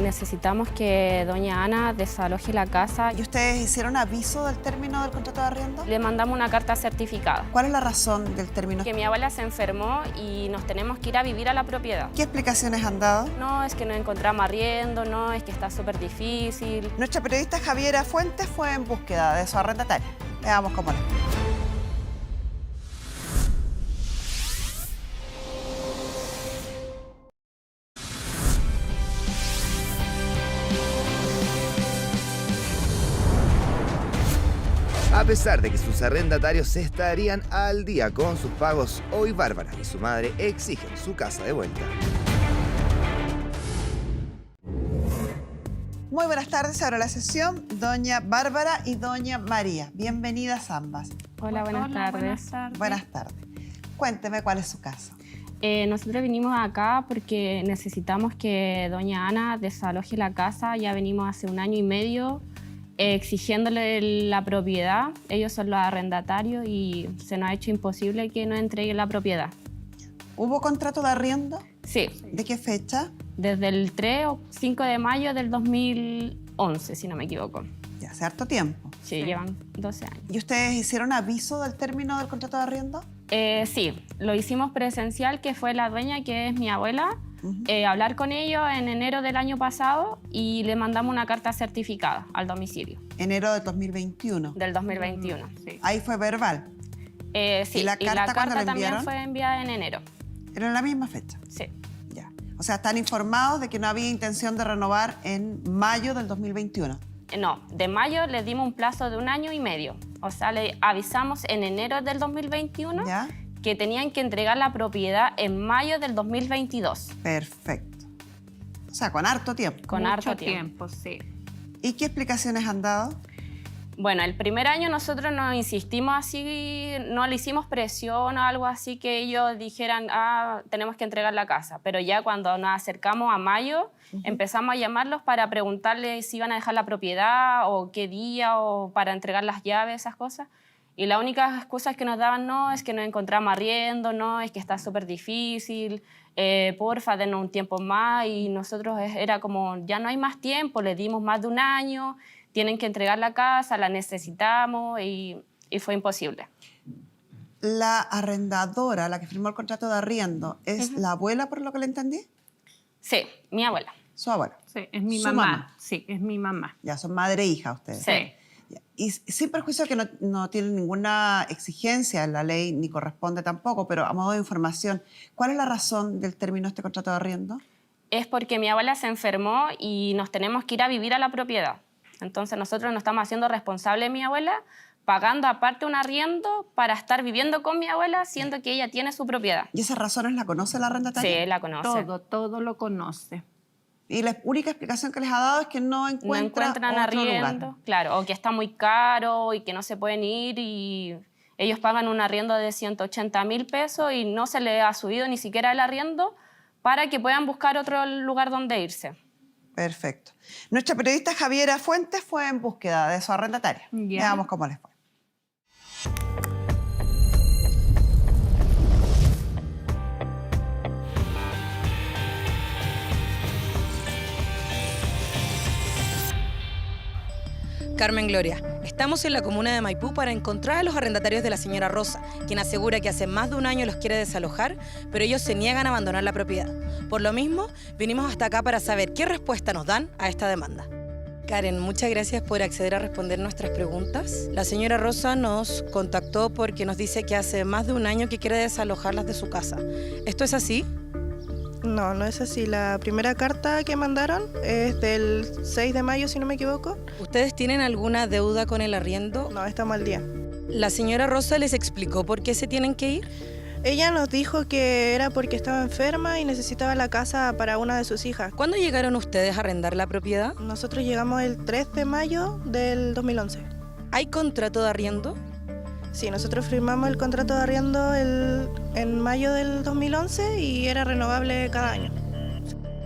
necesitamos que doña Ana desaloje la casa. ¿Y ustedes hicieron aviso del término del contrato de arriendo? Le mandamos una carta certificada. ¿Cuál es la razón del término? Que mi abuela se enfermó y nos tenemos que ir a vivir a la propiedad. ¿Qué explicaciones han dado? No, es que no encontramos arriendo, no, es que está súper difícil. Nuestra periodista Javiera Fuentes fue en búsqueda de su arrendataria. Veamos cómo le fue. A pesar de que sus arrendatarios estarían al día con sus pagos, hoy Bárbara y su madre exigen su casa de vuelta. Muy buenas tardes, ahora la sesión, doña Bárbara y doña María. Bienvenidas ambas. Hola, buenas tardes. Buenas tardes. Cuénteme cuál es su caso. Nosotros vinimos acá porque necesitamos que doña Ana desaloje la casa. Ya venimos hace 1 año y medio exigiéndole la propiedad. Ellos son los arrendatarios y se nos ha hecho imposible que nos entreguen la propiedad. ¿Hubo contrato de arriendo? Sí. ¿De qué fecha? Desde el 3 o 5 de mayo del 2011, si no me equivoco. Ya hace harto tiempo. Sí, llevan 12 años. ¿Y ustedes hicieron aviso del término del contrato de arriendo? Sí, lo hicimos presencial, que fue la dueña, que es mi abuela, hablar con ellos en enero del año pasado y le mandamos una carta certificada al domicilio. Enero de 2021. Del 2021, sí. Ahí fue verbal. Sí, ¿Y la carta cuándo la también enviaron? fue enviada en enero. Era en la misma fecha. Sí. Ya. O sea, están informados de que no había intención de renovar en mayo del 2021. No, de mayo le dimos un plazo de 1 año y medio. O sea, le avisamos en enero del 2021 ¿Ya? que tenían que entregar la propiedad en mayo del 2022. Perfecto. O sea, con harto tiempo. Con Mucho harto tiempo. sí. ¿Y qué explicaciones han dado? Bueno, el primer año nosotros no insistimos así, no le hicimos presión o algo así que ellos dijeran, tenemos que entregar la casa. Pero ya cuando nos acercamos a mayo, empezamos a llamarlos para preguntarles si iban a dejar la propiedad o qué día o para entregar las llaves, esas cosas. Y la única excusa que nos daban, no, es que no encontramos arriendo, no, es que está súper difícil, porfa, denos un tiempo más. Y nosotros era como, ya no hay más tiempo, le dimos más de 1 año, tienen que entregar la casa, la necesitamos y fue imposible. La arrendadora, la que firmó el contrato de arriendo, ¿es la abuela, por lo que le entendí? Sí, mi abuela. Su abuela. Sí, es mi Su mamá. mamá. Sí, es mi mamá. Ya, son madre e hija ustedes. Sí. Ya. Y sin perjuicio de que no tienen ninguna exigencia en la ley, ni corresponde tampoco, pero a modo de información, ¿cuál es la razón del término de este contrato de arriendo? Es porque mi abuela se enfermó y nos tenemos que ir a vivir a la propiedad. Entonces nosotros nos estamos haciendo responsables de mi abuela, pagando aparte un arriendo para estar viviendo con mi abuela, siendo que ella tiene su propiedad. ¿Y esas razones la conoce la arrendataria? Sí, la conoce. Todo lo conoce. Y la única explicación que les ha dado es que no No encuentran otro arriendo, lugar. claro, o que está muy caro y que no se pueden ir y ellos pagan un arriendo de 180.000 pesos y no se les ha subido ni siquiera el arriendo para que puedan buscar otro lugar donde irse. Perfecto. Nuestra periodista Javiera Fuentes fue en búsqueda de su arrendataria. Ya. Veamos cómo les fue. Carmen Gloria, estamos en la comuna de Maipú para encontrar a los arrendatarios de la señora Rosa, quien asegura que hace más de 1 año los quiere desalojar, pero ellos se niegan a abandonar la propiedad. Por lo mismo, vinimos hasta acá para saber qué respuesta nos dan a esta demanda. Karen, muchas gracias por acceder a responder nuestras preguntas. La señora Rosa nos contactó porque nos dice que hace más de 1 año que quiere desalojarlas de su casa. ¿Esto es así? No, no es así. La primera carta que mandaron es del 6 de mayo, si no me equivoco. ¿Ustedes tienen alguna deuda con el arriendo? No, estamos al día. ¿La señora Rosa les explicó por qué se tienen que ir? Ella nos dijo que era porque estaba enferma y necesitaba la casa para una de sus hijas. ¿Cuándo llegaron ustedes a arrendar la propiedad? Nosotros llegamos el 3 de mayo del 2011. ¿Hay contrato de arriendo? Sí, nosotros firmamos el contrato de arriendo en mayo del 2011 y era renovable cada año.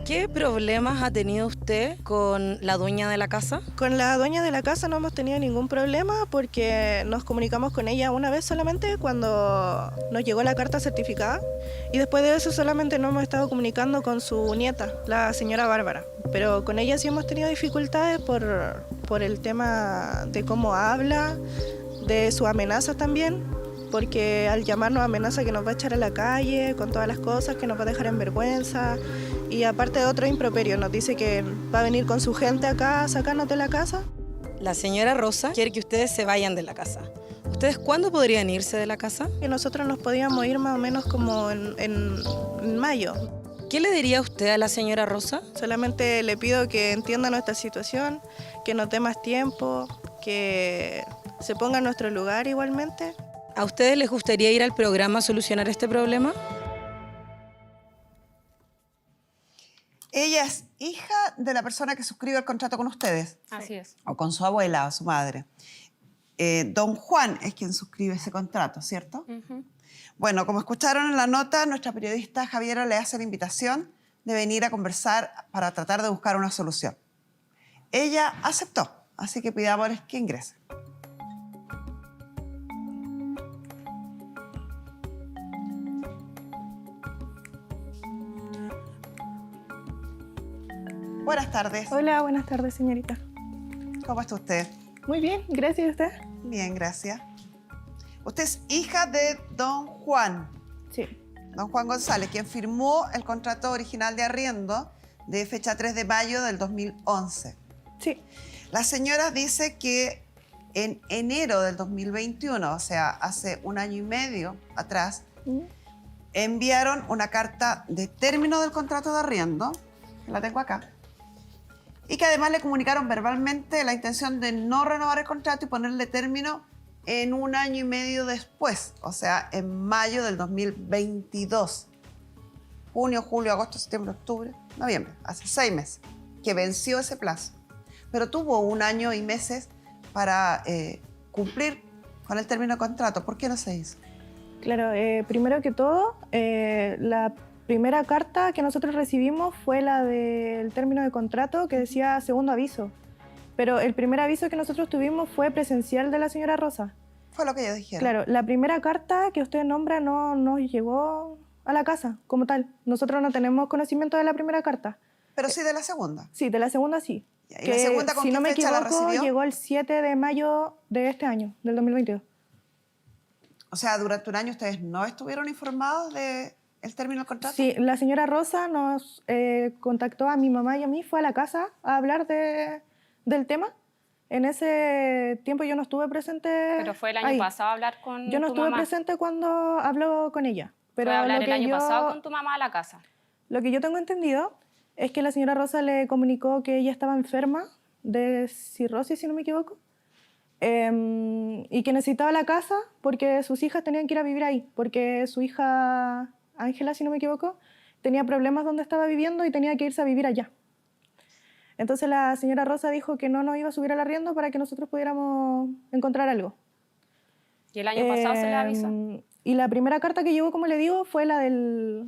¿Qué ¿Qué problemas ha tenido usted con la dueña de la casa? Con la dueña de la casa no hemos tenido ningún problema porque nos comunicamos con ella una vez solamente cuando nos llegó la carta certificada y después de eso solamente nos hemos estado comunicando con su nieta, la señora Bárbara. Pero con ella sí hemos tenido dificultades por el tema de cómo habla, de sus amenazas también, porque al llamarnos amenaza que nos va a echar a la calle con todas las cosas, que nos va a dejar en vergüenza. Y aparte de otro improperio, nos dice que va a venir con su gente acá a sacarnos de la casa. La señora Rosa quiere que ustedes se vayan de la casa. ¿Ustedes cuándo podrían irse de la casa? Que nosotros nos podíamos ir más o menos como en mayo. ¿Qué le diría usted a la señora Rosa? Solamente le pido que entienda nuestra situación, que nos dé más tiempo, que se ponga en nuestro lugar igualmente. ¿A ustedes les gustaría ir al programa a solucionar este problema? Ella es hija de la persona que suscribe el contrato con ustedes, Así es. o con su abuela o su madre. Don Juan es quien suscribe ese contrato, ¿cierto? Ujú. Bueno, como escucharon en la nota, nuestra periodista Javiera le hace la invitación de venir a conversar para tratar de buscar una solución. Ella aceptó, así que pidámosles que ingrese. Buenas tardes. Hola, buenas tardes, señorita. ¿Cómo está usted? Muy bien, gracias. ¿Y usted? Bien, gracias. Usted es hija de don Juan, Sí. don Juan González, quien firmó el contrato original de arriendo de fecha 3 de mayo del 2011. Sí. La señora dice que en enero del 2021, o sea, hace un año y medio atrás, enviaron una carta de término del contrato de arriendo, que la tengo acá, y que además le comunicaron verbalmente la intención de no renovar el contrato y ponerle término en un año y medio después, o sea, en mayo del 2022. Junio, julio, agosto, septiembre, octubre, noviembre, hace 6 meses, que venció ese plazo. Pero tuvo un año y meses para cumplir con el término de contrato. ¿Por qué no se hizo? Claro, primero que todo, la primera carta que nosotros recibimos fue la del término de contrato que decía segundo aviso. Pero el primer aviso que nosotros tuvimos fue presencial de la señora Rosa. Fue lo que ellos dijeron. Claro, la primera carta que usted nombra no nos llegó a la casa como tal. Nosotros no tenemos conocimiento de la primera carta. Pero sí de la segunda. Sí, de la segunda sí. ¿Y la segunda con si qué no me fecha la equivoco, recibió? llegó el 7 de mayo de este año, del 2022. O sea, durante un año ustedes no estuvieron informados del término del contrato. Sí, la señora Rosa nos contactó a mi mamá y a mí, fue a la casa a hablar del tema. En ese tiempo yo no estuve presente. Pero fue el año ahí. pasado a hablar con Yo no tu estuve mamá. presente cuando habló con ella. Pero Fue a hablar lo el que año yo- pasado con tu mamá a la casa. Lo que yo tengo entendido es que la señora Rosa le comunicó que ella estaba enferma de cirrosis, si no me equivoco, y que necesitaba la casa porque sus hijas tenían que ir a vivir ahí, porque su hija Ángela, si no me equivoco, tenía problemas donde estaba viviendo y tenía que irse a vivir allá. Entonces la señora Rosa dijo que no nos iba a subir al arriendo para que nosotros pudiéramos encontrar algo. Y el año pasado se le avisó. Y la primera carta que llegó, como le digo, fue la de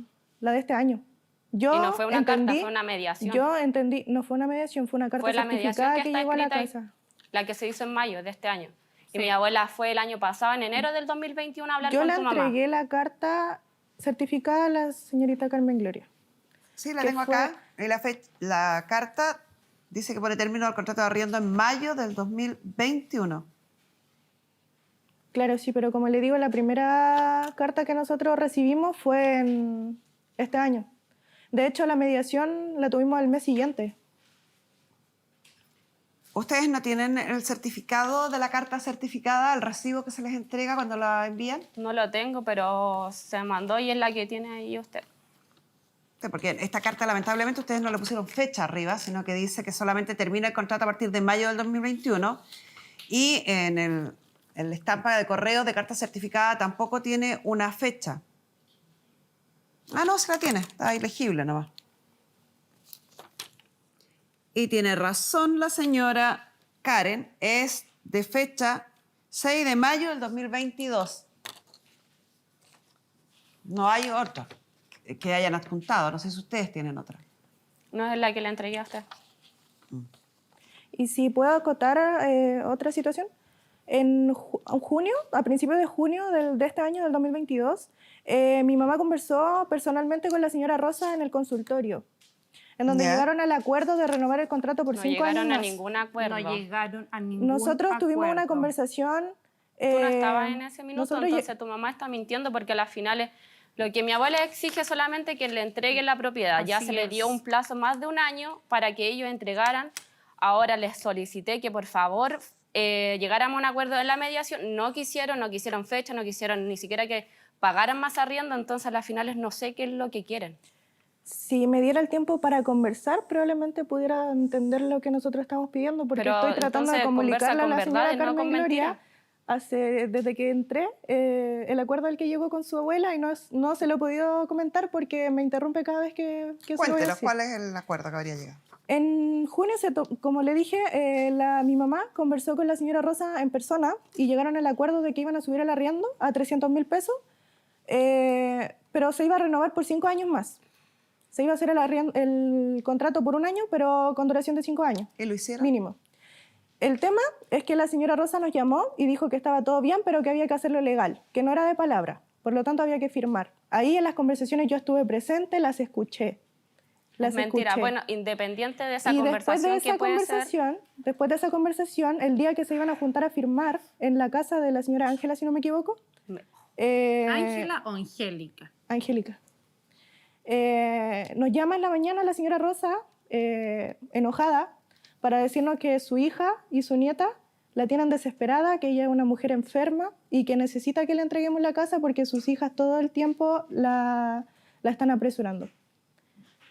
este año. Yo Y no fue una entendí- carta, fue una mediación. Yo entendí, no fue una mediación, fue una carta Fue la mediación certificada que que está llegó a la escrita ahí. casa. La que se hizo en mayo de este año. Y Sí. mi abuela fue el año pasado, en enero del 2021, a hablar Yo con le tu mamá. entregué la carta certificada a la señorita Carmen Gloria. Sí, la ¿Qué tengo fue? acá. Y la carta dice que pone término al contrato de arriendo en mayo del 2021. Claro, sí, pero como le digo, la primera carta que nosotros recibimos fue en este año. De hecho, la mediación la tuvimos al mes siguiente. ¿Ustedes no tienen el certificado de la carta certificada, el recibo que se les entrega cuando la envían? No lo tengo, pero se mandó y es la que tiene ahí usted. Sí, porque esta carta, lamentablemente, ustedes no le pusieron fecha arriba, sino que dice que solamente termina el contrato a partir de mayo del 2021. Y en la estampa de correo de carta certificada tampoco tiene una fecha. Ah, no, se la tiene. Está ilegible nomás. Y tiene razón la señora Karen. Es de fecha 6 de mayo del 2022. No hay otra que hayan adjuntado. No sé si ustedes tienen otra. no es la que le entregué a usted. Y si puedo acotar otra situación, en junio, a principios de junio de este año, del 2022, mi mamá conversó personalmente con la señora Rosa en el consultorio, en donde ¿Ya? llegaron al acuerdo de renovar el contrato por No 5 años llegaron a más. ningún acuerdo. No llegaron a ningún Nosotros tuvimos una acuerdo. conversación. Tú no estabas en ese minuto, nosotros entonces tu mamá está mintiendo porque a las finales lo que mi abuela exige es solamente que le entreguen la propiedad. Ya Así se le es. dio un plazo más de un año para que ellos entregaran. Ahora les solicité que por favor llegáramos a un acuerdo de la mediación. No quisieron fecha, no quisieron ni siquiera que pagaran más arriendo, entonces a las finales no sé qué es lo que quieren. Si me diera el tiempo para conversar, probablemente pudiera entender lo que nosotros estamos pidiendo, porque Pero estoy tratando de entonces, conversa comunicarle a con la verdad señora y no Carmen con Gloria mentira. desde que entré, el acuerdo al que llegó con su abuela, y no se lo he podido comentar porque me interrumpe cada vez que se lo voy a Cuéntenos, decir. ¿cuál es el acuerdo que habría llegado? En junio, como le dije, mi mamá conversó con la señora Rosa en persona y llegaron al acuerdo de que iban a subir el arriendo a 300.000 pesos, pero se iba a renovar por 5 años más. Se iba a hacer el contrato por un año, pero con duración de 5 años, ¿Y lo hicieron? mínimo. El tema es que la señora Rosa nos llamó y dijo que estaba todo bien, pero que había que hacerlo legal, que no era de palabra, por lo tanto había que firmar. Ahí en las conversaciones yo estuve presente, las escuché. Mentira, escuché. bueno, independiente de esa Y conversación que puede ser... después de esa conversación, el día que se iban a juntar a firmar en la casa de la señora Ángela, si no me equivoco. ¿Ángela o Angélica? Angélica. Nos llama en la mañana la señora Rosa, enojada, para decirnos que su hija y su nieta la tienen desesperada, que ella es una mujer enferma y que necesita que le entreguemos la casa porque sus hijas todo el tiempo la están apresurando.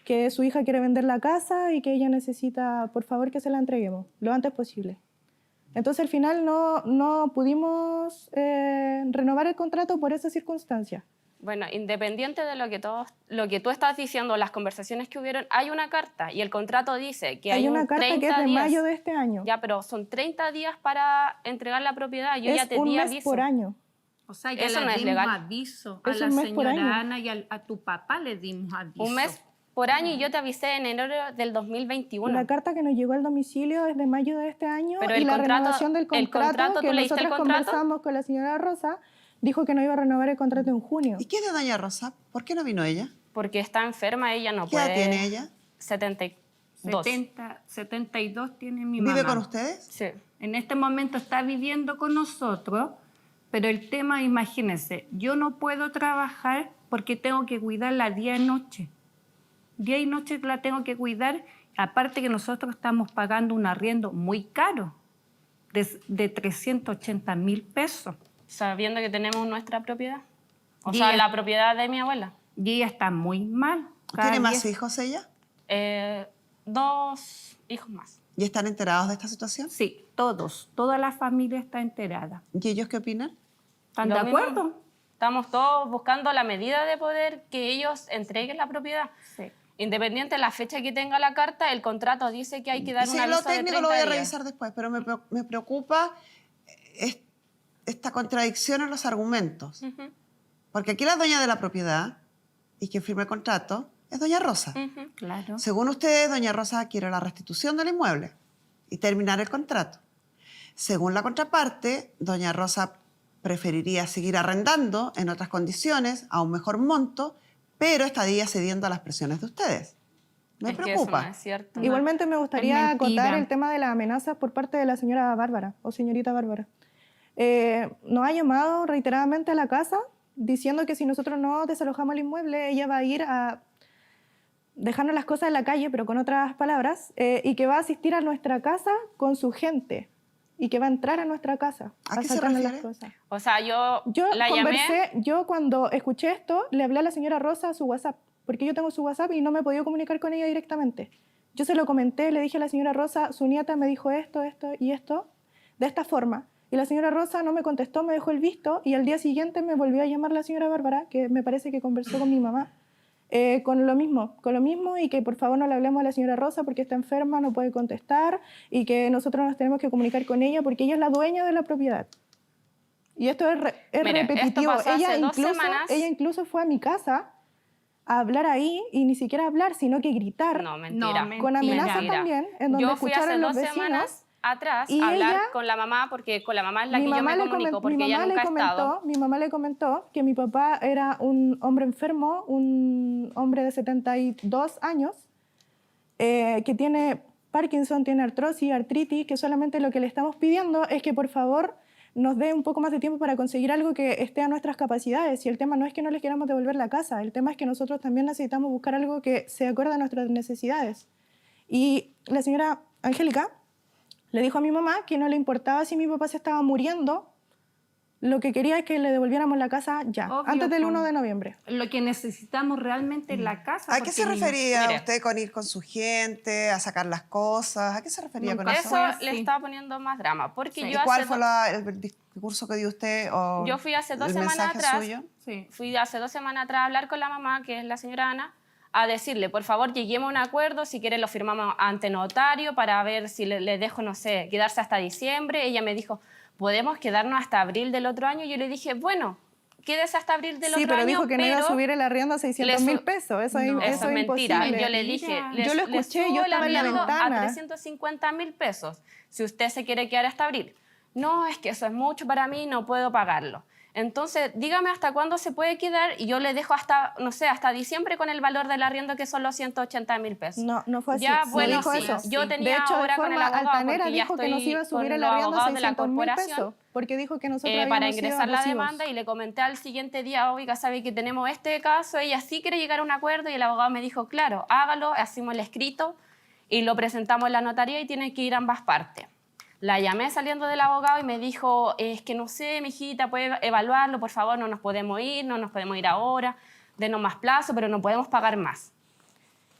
Que su hija quiere vender la casa y que ella necesita, por favor, que se la entreguemos lo antes posible. Entonces, al final no pudimos renovar el contrato por esa circunstancia. Bueno, independiente de lo que tú estás diciendo, las conversaciones que hubieron, hay una carta y el contrato dice que hay una carta que es de mayo de este año. Ya, pero son 30 días para entregar la propiedad. Yo es ya te un di mes aviso. por año. O sea, ya Eso le no es dimos legal. aviso a Es la un mes por señora año. Ana y a tu papá le dimos aviso. Un mes por año y yo te avisé en enero del 2021. La carta que nos llegó al domicilio es de mayo de este año Pero y el la contrato- renovación del el contrato, contrato, que ¿tú leíste el nosotros contrato? conversamos con la señora Rosa, dijo que no iba a renovar el contrato en junio. ¿Y qué de doña Rosa? ¿Por qué no vino ella? Porque está enferma, ella no ¿Qué puede... edad tiene ella? 72. 72 tiene mi mamá. ¿Vive con ustedes? Sí. En este momento está viviendo con nosotros, pero el tema, imagínense, yo no puedo trabajar porque tengo que cuidarla día y noche. Día y noche la tengo que cuidar, aparte que nosotros estamos pagando un arriendo muy caro, de 380.000 pesos. Sabiendo que tenemos nuestra propiedad. O Y sea, ella- la propiedad de mi abuela. Y ella está muy mal. Cada ¿Tiene más día- hijos ella? 2 hijos más. ¿Y están enterados de esta situación? Sí, toda la familia está enterada. ¿Y ellos qué opinan? ¿Están Lo de mismo. acuerdo? Estamos todos buscando la medida de poder que ellos entreguen la propiedad. Sí. Independiente de la fecha que tenga la carta, el contrato dice que hay que dar Sí, un aviso lo de técnico 30 lo voy a días. revisar después, pero me preocupa esta contradicción en los argumentos. Ujú, Porque aquí la dueña de la propiedad y quien firma el contrato es doña Rosa. ujú. Claro. Según ustedes, doña Rosa quiere la restitución del inmueble y terminar el contrato. Según la contraparte, doña Rosa preferiría seguir arrendando en otras condiciones, a un mejor monto, pero estaría cediendo a las presiones de ustedes. Me Es que preocupa. eso no es cierto. Igualmente me gustaría es mentira. acotar el tema de las amenazas por parte de la señora Bárbara o señorita Bárbara. Nos ha llamado reiteradamente a la casa diciendo que si nosotros no desalojamos el inmueble, ella va a ir a dejarnos las cosas en la calle, pero con otras palabras, y que va a asistir a nuestra casa con su gente y que va a entrar a nuestra casa ¿A qué se sacarnos las refiere? cosas. O sea, yo la llamé... Yo cuando escuché esto, le hablé a la señora Rosa a su WhatsApp, porque yo tengo su WhatsApp y no me he podido comunicar con ella directamente. Yo se lo comenté, le dije a la señora Rosa, su nieta me dijo esto, esto y esto, de esta forma. Y la señora Rosa no me contestó, me dejó el visto y al día siguiente me volvió a llamar la señora Bárbara, que me parece que conversó con mi mamá, con lo mismo y que por favor no le hablemos a la señora Rosa porque está enferma, no puede contestar y que nosotros nos tenemos que comunicar con ella porque ella es la dueña de la propiedad. Y esto es Mire, repetitivo. esto pasó hace 2 semanas. Ella incluso fue a mi casa a hablar ahí y ni siquiera hablar, sino que gritar. No, mentira. No, Con amenazas Mentira. también, en donde Yo fui hace escucharon los 2 vecinos. semanas atrás y a hablar ella- con la mamá, porque con la mamá es la que yo me comunico, porque ella nunca ha estado. Mi mamá le comentó que mi papá era un hombre enfermo, un hombre de 72 años, que tiene Parkinson, tiene artrosis, artritis, que solamente lo que le estamos pidiendo es que por favor nos dé un poco más de tiempo para conseguir algo que esté a nuestras capacidades. Y el tema no es que no les queramos devolver la casa, el tema es que nosotros también necesitamos buscar algo que se acorde a nuestras necesidades. Y la señora Angélica le dijo a mi mamá que no le importaba si mi papá se estaba muriendo, lo que quería es que le devolviéramos la casa ya, Obvio, antes del pues. 1 de noviembre. Lo que necesitamos realmente es la casa. ¿A qué se porque refería mire. usted con ir con su gente, a sacar las cosas? ¿A qué se refería con Nunca eso? Eso fue le así. estaba poniendo más drama, porque Sí. ¿Y yo cuál hace fue do- el discurso que dio usted? O Yo fui hace 2 el semanas mensaje atrás. suyo? Sí. Fui hace 2 semanas atrás a hablar con la mamá, que es la señora Ana, a decirle, por favor, lleguemos a un acuerdo, si quiere lo firmamos ante notario para ver si le dejo, no sé, quedarse hasta diciembre. Ella me dijo, ¿podemos quedarnos hasta abril del otro año? Yo le dije, bueno, quédese hasta abril del Sí, otro pero año, dijo que no iba a pero subir el arriendo a 600.000 pesos. Eso, No, eso eso es mentira. imposible. Yo le dije, Mira. Yo lo le escuché, subo yo el estaba en la arriendo ventana. a 350.000 pesos, si usted se quiere quedar hasta abril. No, es que eso es mucho para mí, no puedo pagarlo. Entonces, dígame hasta cuándo se puede quedar y yo le dejo hasta, no sé, hasta diciembre con el valor del arriendo, que son los 180.000 pesos. No fue así. Ya, No bueno, dijo sí. eso. Yo tenía de hecho, ahora de con el forma abogado, altanera porque ya dijo que nos estoy iba a subir con el los arriendo a abogados de la 600.000 corporación, pesos, porque dijo que nosotros para habíamos sido ingresar la abusivos. demanda, y le comenté al siguiente día, oiga, sabe que tenemos este caso, ella sí quiere llegar a un acuerdo, y el abogado me dijo, claro, hágalo, hacemos el escrito y lo presentamos en la notaría y tienen que ir ambas partes. La llamé saliendo del abogado y me dijo, es que no sé, mijita, puede evaluarlo, por favor, no nos podemos ir ahora, denos más plazo, pero no podemos pagar más.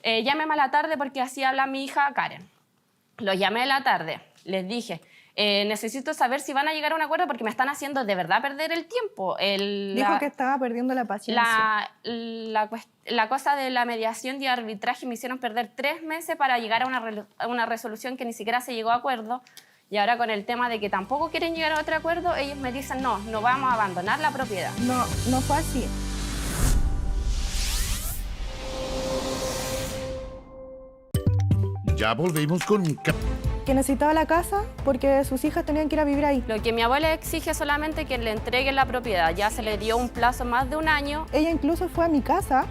Llámeme a la tarde porque así habla mi hija Karen. Los llamé a la tarde, les dije, necesito saber si van a llegar a un acuerdo porque me están haciendo de verdad perder el tiempo. Dijo que estaba perdiendo la paciencia. La cosa de la mediación y arbitraje me hicieron perder 3 meses para llegar a una resolución que ni siquiera se llegó a acuerdo. Y ahora con el tema de que tampoco quieren llegar a otro acuerdo, ellos me dicen, no vamos a abandonar la propiedad. No fue así. Ya volvemos con Que necesitaba la casa porque sus hijas tenían que ir a vivir ahí. Lo que mi abuela exige es solamente que le entreguen la propiedad. Ya se le dio un plazo más de 1 año. Ella incluso fue a mi casa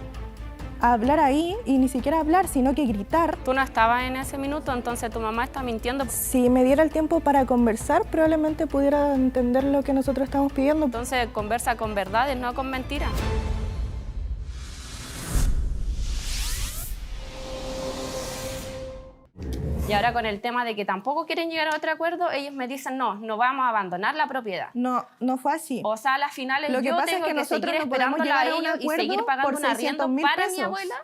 a hablar ahí y ni siquiera hablar, sino que gritar. Tú no estabas en ese minuto, entonces tu mamá está mintiendo. Si me diera el tiempo para conversar, probablemente pudiera entender lo que nosotros estamos pidiendo. Entonces conversa con verdades, no con mentiras. Y ahora con el tema de que tampoco quieren llegar a otro acuerdo, ellos me dicen, no vamos a abandonar la propiedad. No fue así. O sea, a las finales Lo que yo pasa es tengo que que nosotros seguir no podemos esperándola a llegar a un ellos y acuerdo seguir pagando por un arriendo 600.000 para mi pesos. abuela.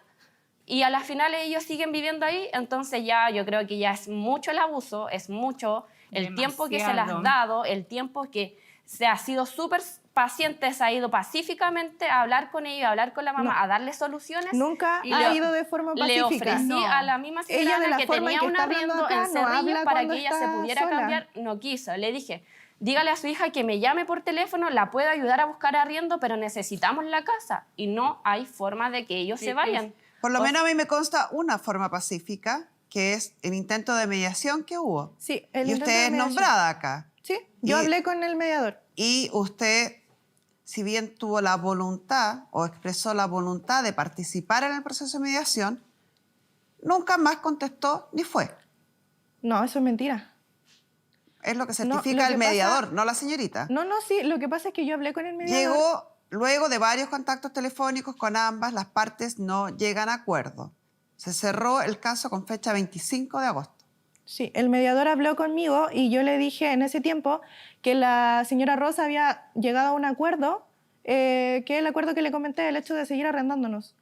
Y a las finales ellos siguen viviendo ahí, entonces ya yo creo que ya es mucho el abuso, es mucho el tiempo que se les ha Demasiado. dado, el tiempo que se ha sido súper paciente, se ha ido pacíficamente a hablar con ellos, a hablar con la mamá, No. a darle soluciones. Nunca Y ha le- ido de forma Le pacífica. ofrecí No. a la misma señora Ella de la que forma en tenía que un está hablando arriendo acá, en no Cerrillos habla para cuando que ella se está pudiera sola. cambiar, no quiso. Le dije, dígale a su hija que me llame por teléfono, la puedo ayudar a buscar arriendo, pero necesitamos la casa. Y no hay forma de que ellos se vayan. Por lo menos a mí me consta una forma pacífica, que es el intento de mediación que hubo. Sí, el Y intento usted de es mediación. nombrada acá. Sí, yo Y- hablé con el mediador. Y usted, si bien tuvo la voluntad o expresó la voluntad de participar en el proceso de mediación, nunca más contestó ni fue. No, eso es mentira. Es lo que No, certifica lo que el mediador, pasa- no la señorita. No, sí, lo que pasa es que yo hablé con el mediador. Llegó, luego de varios contactos telefónicos con ambas, las partes no llegan a acuerdo. Se cerró el caso con fecha 25 de agosto. Sí, el mediador habló conmigo y yo le dije en ese tiempo que la señora Rosa había llegado a un acuerdo, que es el acuerdo que le comenté, el hecho de seguir arrendándonos.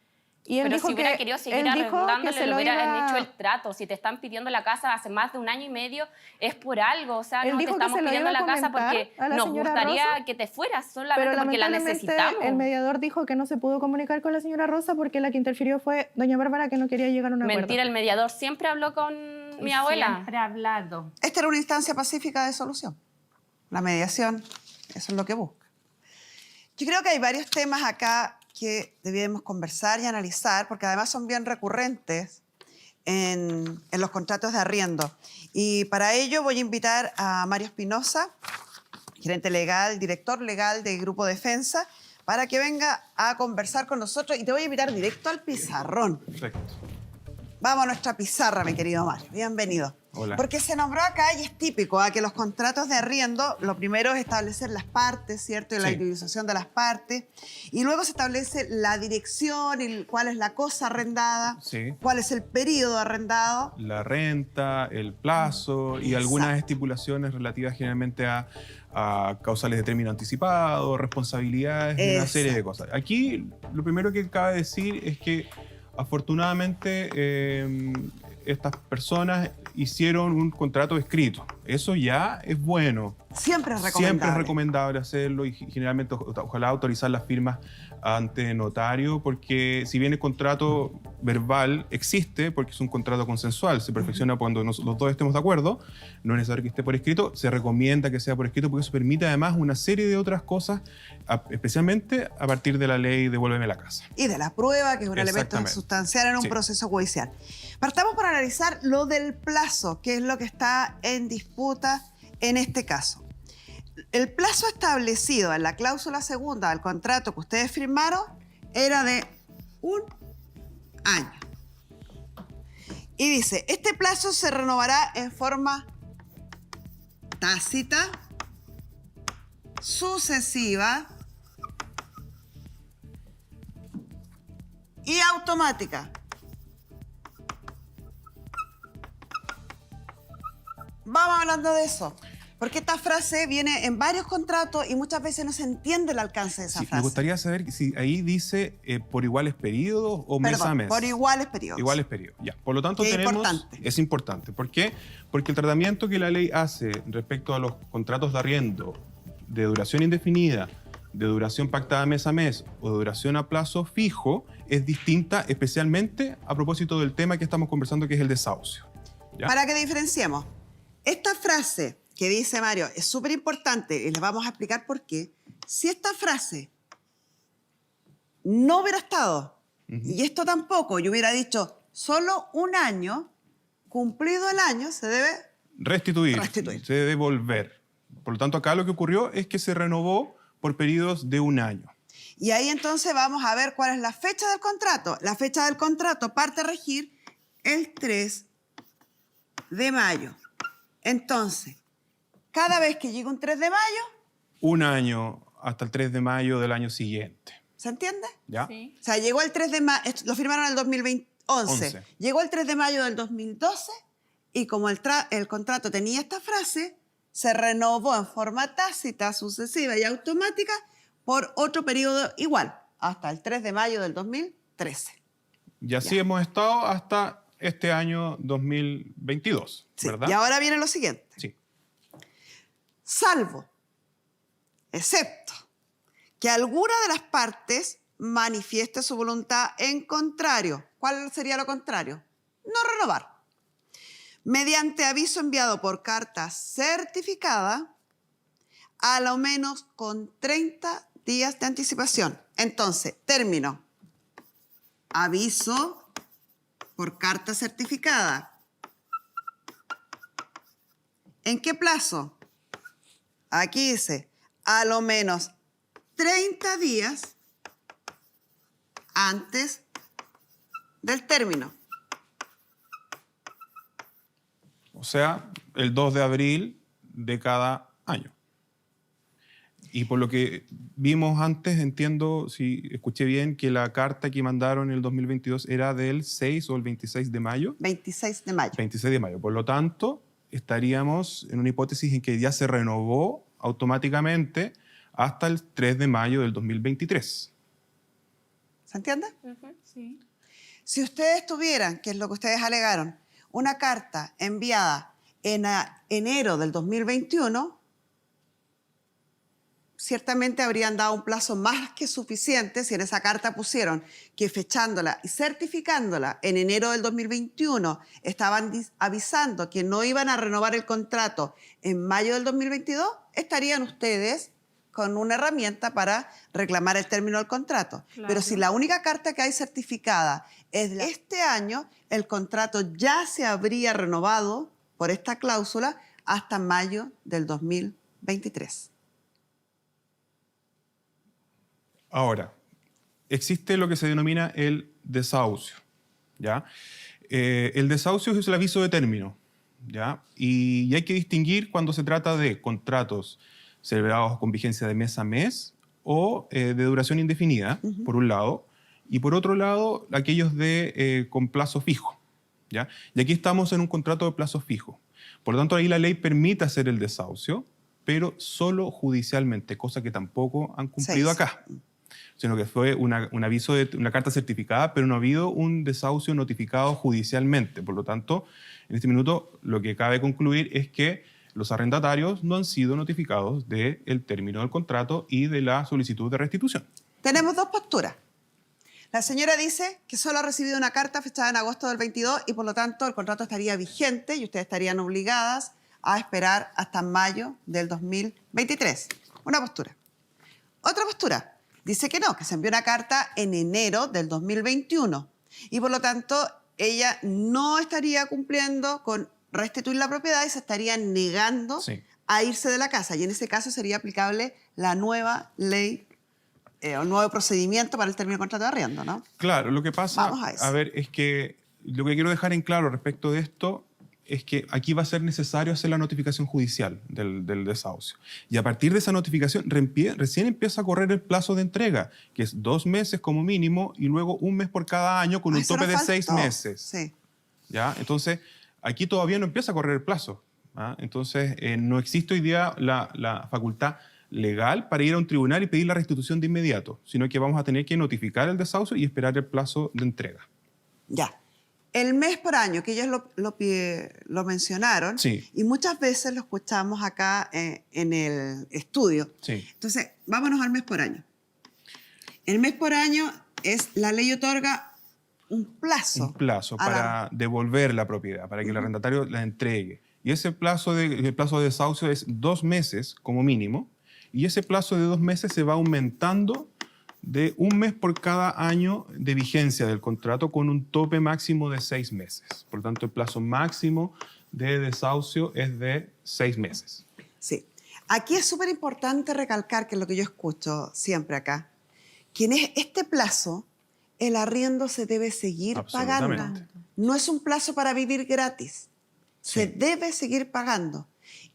Y él Pero dijo si hubiera que querido seguir él dijo que arrendándole, se le lo hubieran iba- hecho el trato. Si te están pidiendo la casa hace más de 1 año y medio, es por algo. O sea, Él no te dijo que estamos se lo pidiendo iba la a casa comentar porque a la nos señora gustaría Rosa, que te fueras, pero solamente porque la lamentablemente necesitamos. el mediador dijo que no se pudo comunicar con la señora Rosa porque la que interfirió fue doña Bárbara, que no quería llegar a un acuerdo. Mentira, el mediador siempre habló con mi abuela. Siempre ha hablado. Esta era una instancia pacífica de solución. La mediación, eso es lo que busca. Yo creo que hay varios temas acá que debíamos conversar y analizar, porque además son bien recurrentes en los contratos de arriendo. Y para ello voy a invitar a Mario Espinosa, gerente legal, director legal del Grupo Defensa, para que venga a conversar con nosotros. Y te voy a invitar directo al pizarrón. Perfecto. Vamos a nuestra pizarra, mi querido Mario. Bienvenido. Hola. Porque se nombró acá y es típico que los contratos de arriendo, lo primero es establecer las partes, ¿cierto? Y la Sí. individualización de las partes. Y luego se establece la dirección y cuál es la cosa arrendada, Sí. cuál es el periodo arrendado. La renta, el plazo y algunas Exacto. estipulaciones relativas generalmente a causales de término anticipado, responsabilidades y una serie de cosas. Aquí lo primero que cabe decir es que afortunadamente estas personas hicieron un contrato escrito. Eso ya es bueno. Siempre es recomendable. Siempre es recomendable hacerlo y generalmente ojalá autorizar las firmas ante notario, porque si bien el contrato verbal existe, porque es un contrato consensual, se perfecciona cuando los dos estemos de acuerdo, no es necesario que esté por escrito, se recomienda que sea por escrito porque eso permite además una serie de otras cosas, especialmente a partir de la ley Devuélveme la casa. Y de la prueba, que es un elemento Exactamente. sustancial en un Sí. proceso judicial. Partamos por analizar lo del plazo, que es lo que está en disputa en este caso. El plazo establecido en la cláusula segunda del contrato que ustedes firmaron era de 1 año. Y dice, este plazo se renovará en forma tácita, sucesiva y automática. Vamos hablando de eso. Porque esta frase viene en varios contratos y muchas veces no se entiende el alcance de esa Sí, frase. me gustaría saber si ahí dice por iguales periodos o mes a Perdón, mes. por iguales periodos. Iguales periodos, ya. Por lo tanto, Que es tenemos... importante. Es importante. ¿Por qué? Porque el tratamiento que la ley hace respecto a los contratos de arriendo de duración indefinida, de duración pactada mes a mes o de duración a plazo fijo es distinta, especialmente a propósito del tema que estamos conversando, que es el desahucio. ¿Ya? Para que diferenciemos, esta frase que dice Mario es súper importante y les vamos a explicar por qué. Si esta frase no hubiera estado, y esto tampoco, yo hubiera dicho solo 1 año, cumplido el año, se debe Restituir, Restituir. se debe devolver. Por lo tanto, acá lo que ocurrió es que se renovó por periodos de 1 año. Y ahí entonces vamos a ver cuál es la fecha del contrato. La fecha del contrato parte a regir el 3 de mayo. Entonces, cada vez que llega un 3 de mayo, 1 año hasta el 3 de mayo del año siguiente. ¿se entiende? ¿Ya? Sí. O sea, llegó el 3 de mayo, lo firmaron en el 2011. 11. Llegó el 3 de mayo del 2012 y como el contrato tenía esta frase, se renovó en forma tácita, sucesiva y automática por otro periodo igual, hasta el 3 de mayo del 2013. Y así hemos estado hasta este año 2022, Sí. ¿verdad? Y ahora viene lo siguiente. Sí. Salvo, excepto, que alguna de las partes manifieste su voluntad en contrario. ¿Cuál sería lo contrario? No renovar. Mediante aviso enviado por carta certificada, a lo menos con 30 días de anticipación. Entonces, término. Aviso por carta certificada. ¿En qué plazo? Aquí dice, a lo menos 30 días antes del término. O sea, el 2 de abril de cada año. Y por lo que vimos antes, entiendo, si escuché bien, que la carta que mandaron en el 2022 era del 6 o el 26 de mayo. 26 de mayo. 26 de mayo. Por lo tanto, estaríamos en una hipótesis en que ya se renovó automáticamente hasta el 3 de mayo del 2023. ¿Se entiende? Sí. Si ustedes tuvieran, que es lo que ustedes alegaron, una carta enviada en enero del 2021, ciertamente habrían dado un plazo más que suficiente si en esa carta pusieron que fechándola y certificándola en enero del 2021 estaban avisando que no iban a renovar el contrato en mayo del 2022, estarían ustedes con una herramienta para reclamar el término del contrato. Pero si la única carta que hay certificada es de este año, el contrato ya se habría renovado por esta cláusula hasta mayo del 2023. Ahora, existe lo que se denomina el desahucio, ¿ya? El desahucio es el aviso de término, ¿ya? Y hay que distinguir cuando se trata de contratos celebrados con vigencia de mes a mes o de duración indefinida, por un lado, y por otro lado, aquellos con plazo fijo, ¿ya? Y aquí estamos en un contrato de plazo fijo. Por lo tanto, ahí la ley permite hacer el desahucio, pero solo judicialmente, cosa que tampoco han cumplido acá. Sino que fue un aviso de una carta certificada, pero no ha habido un desahucio notificado judicialmente. Por lo tanto, en este minuto lo que cabe concluir es que los arrendatarios no han sido notificados del término del contrato y de la solicitud de restitución. Tenemos dos posturas. La señora dice que solo ha recibido una carta fechada en agosto del 22 y por lo tanto el contrato estaría vigente y ustedes estarían obligadas a esperar hasta mayo del 2023. Una postura. Otra postura. Dice que no, que se envió una carta en enero del 2021 y por lo tanto ella no estaría cumpliendo con restituir la propiedad y se estaría negando a irse de la casa. Y en ese caso sería aplicable la nueva ley o nuevo procedimiento para el término de contrato de arriendo, ¿no? Claro, lo que pasa, Vamos a eso. a ver, es que lo que quiero dejar en claro respecto de esto es que aquí va a ser necesario hacer la notificación judicial del desahucio. Y a partir de esa notificación recién empieza a correr el plazo de entrega, que es 2 meses como mínimo y luego 1 mes por cada año con un Eso tope nos de 6 faltó. meses. Sí. ¿Ya? Entonces, aquí todavía no empieza a correr el plazo. ¿Ah? Entonces, no existe hoy día la facultad legal para ir a un tribunal y pedir la restitución de inmediato, sino que vamos a tener que notificar el desahucio y esperar el plazo de entrega. Ya. El mes por año, que ellos lo mencionaron, y muchas veces lo escuchamos acá en el estudio. Sí. Entonces, vámonos al mes por año. El mes por año la ley otorga un plazo. Un plazo para devolver la propiedad, para que el arrendatario la entregue. Y ese plazo el plazo de desahucio es 2 meses como mínimo, y ese plazo de 2 meses se va aumentando de 1 mes por cada año de vigencia del contrato con un tope máximo de 6 meses. Por lo tanto, el plazo máximo de desahucio es de 6 meses. Sí. Aquí es súper importante recalcar, que es lo que yo escucho siempre acá, que en este plazo el arriendo se debe seguir pagando. No es un plazo para vivir gratis. Se debe seguir pagando.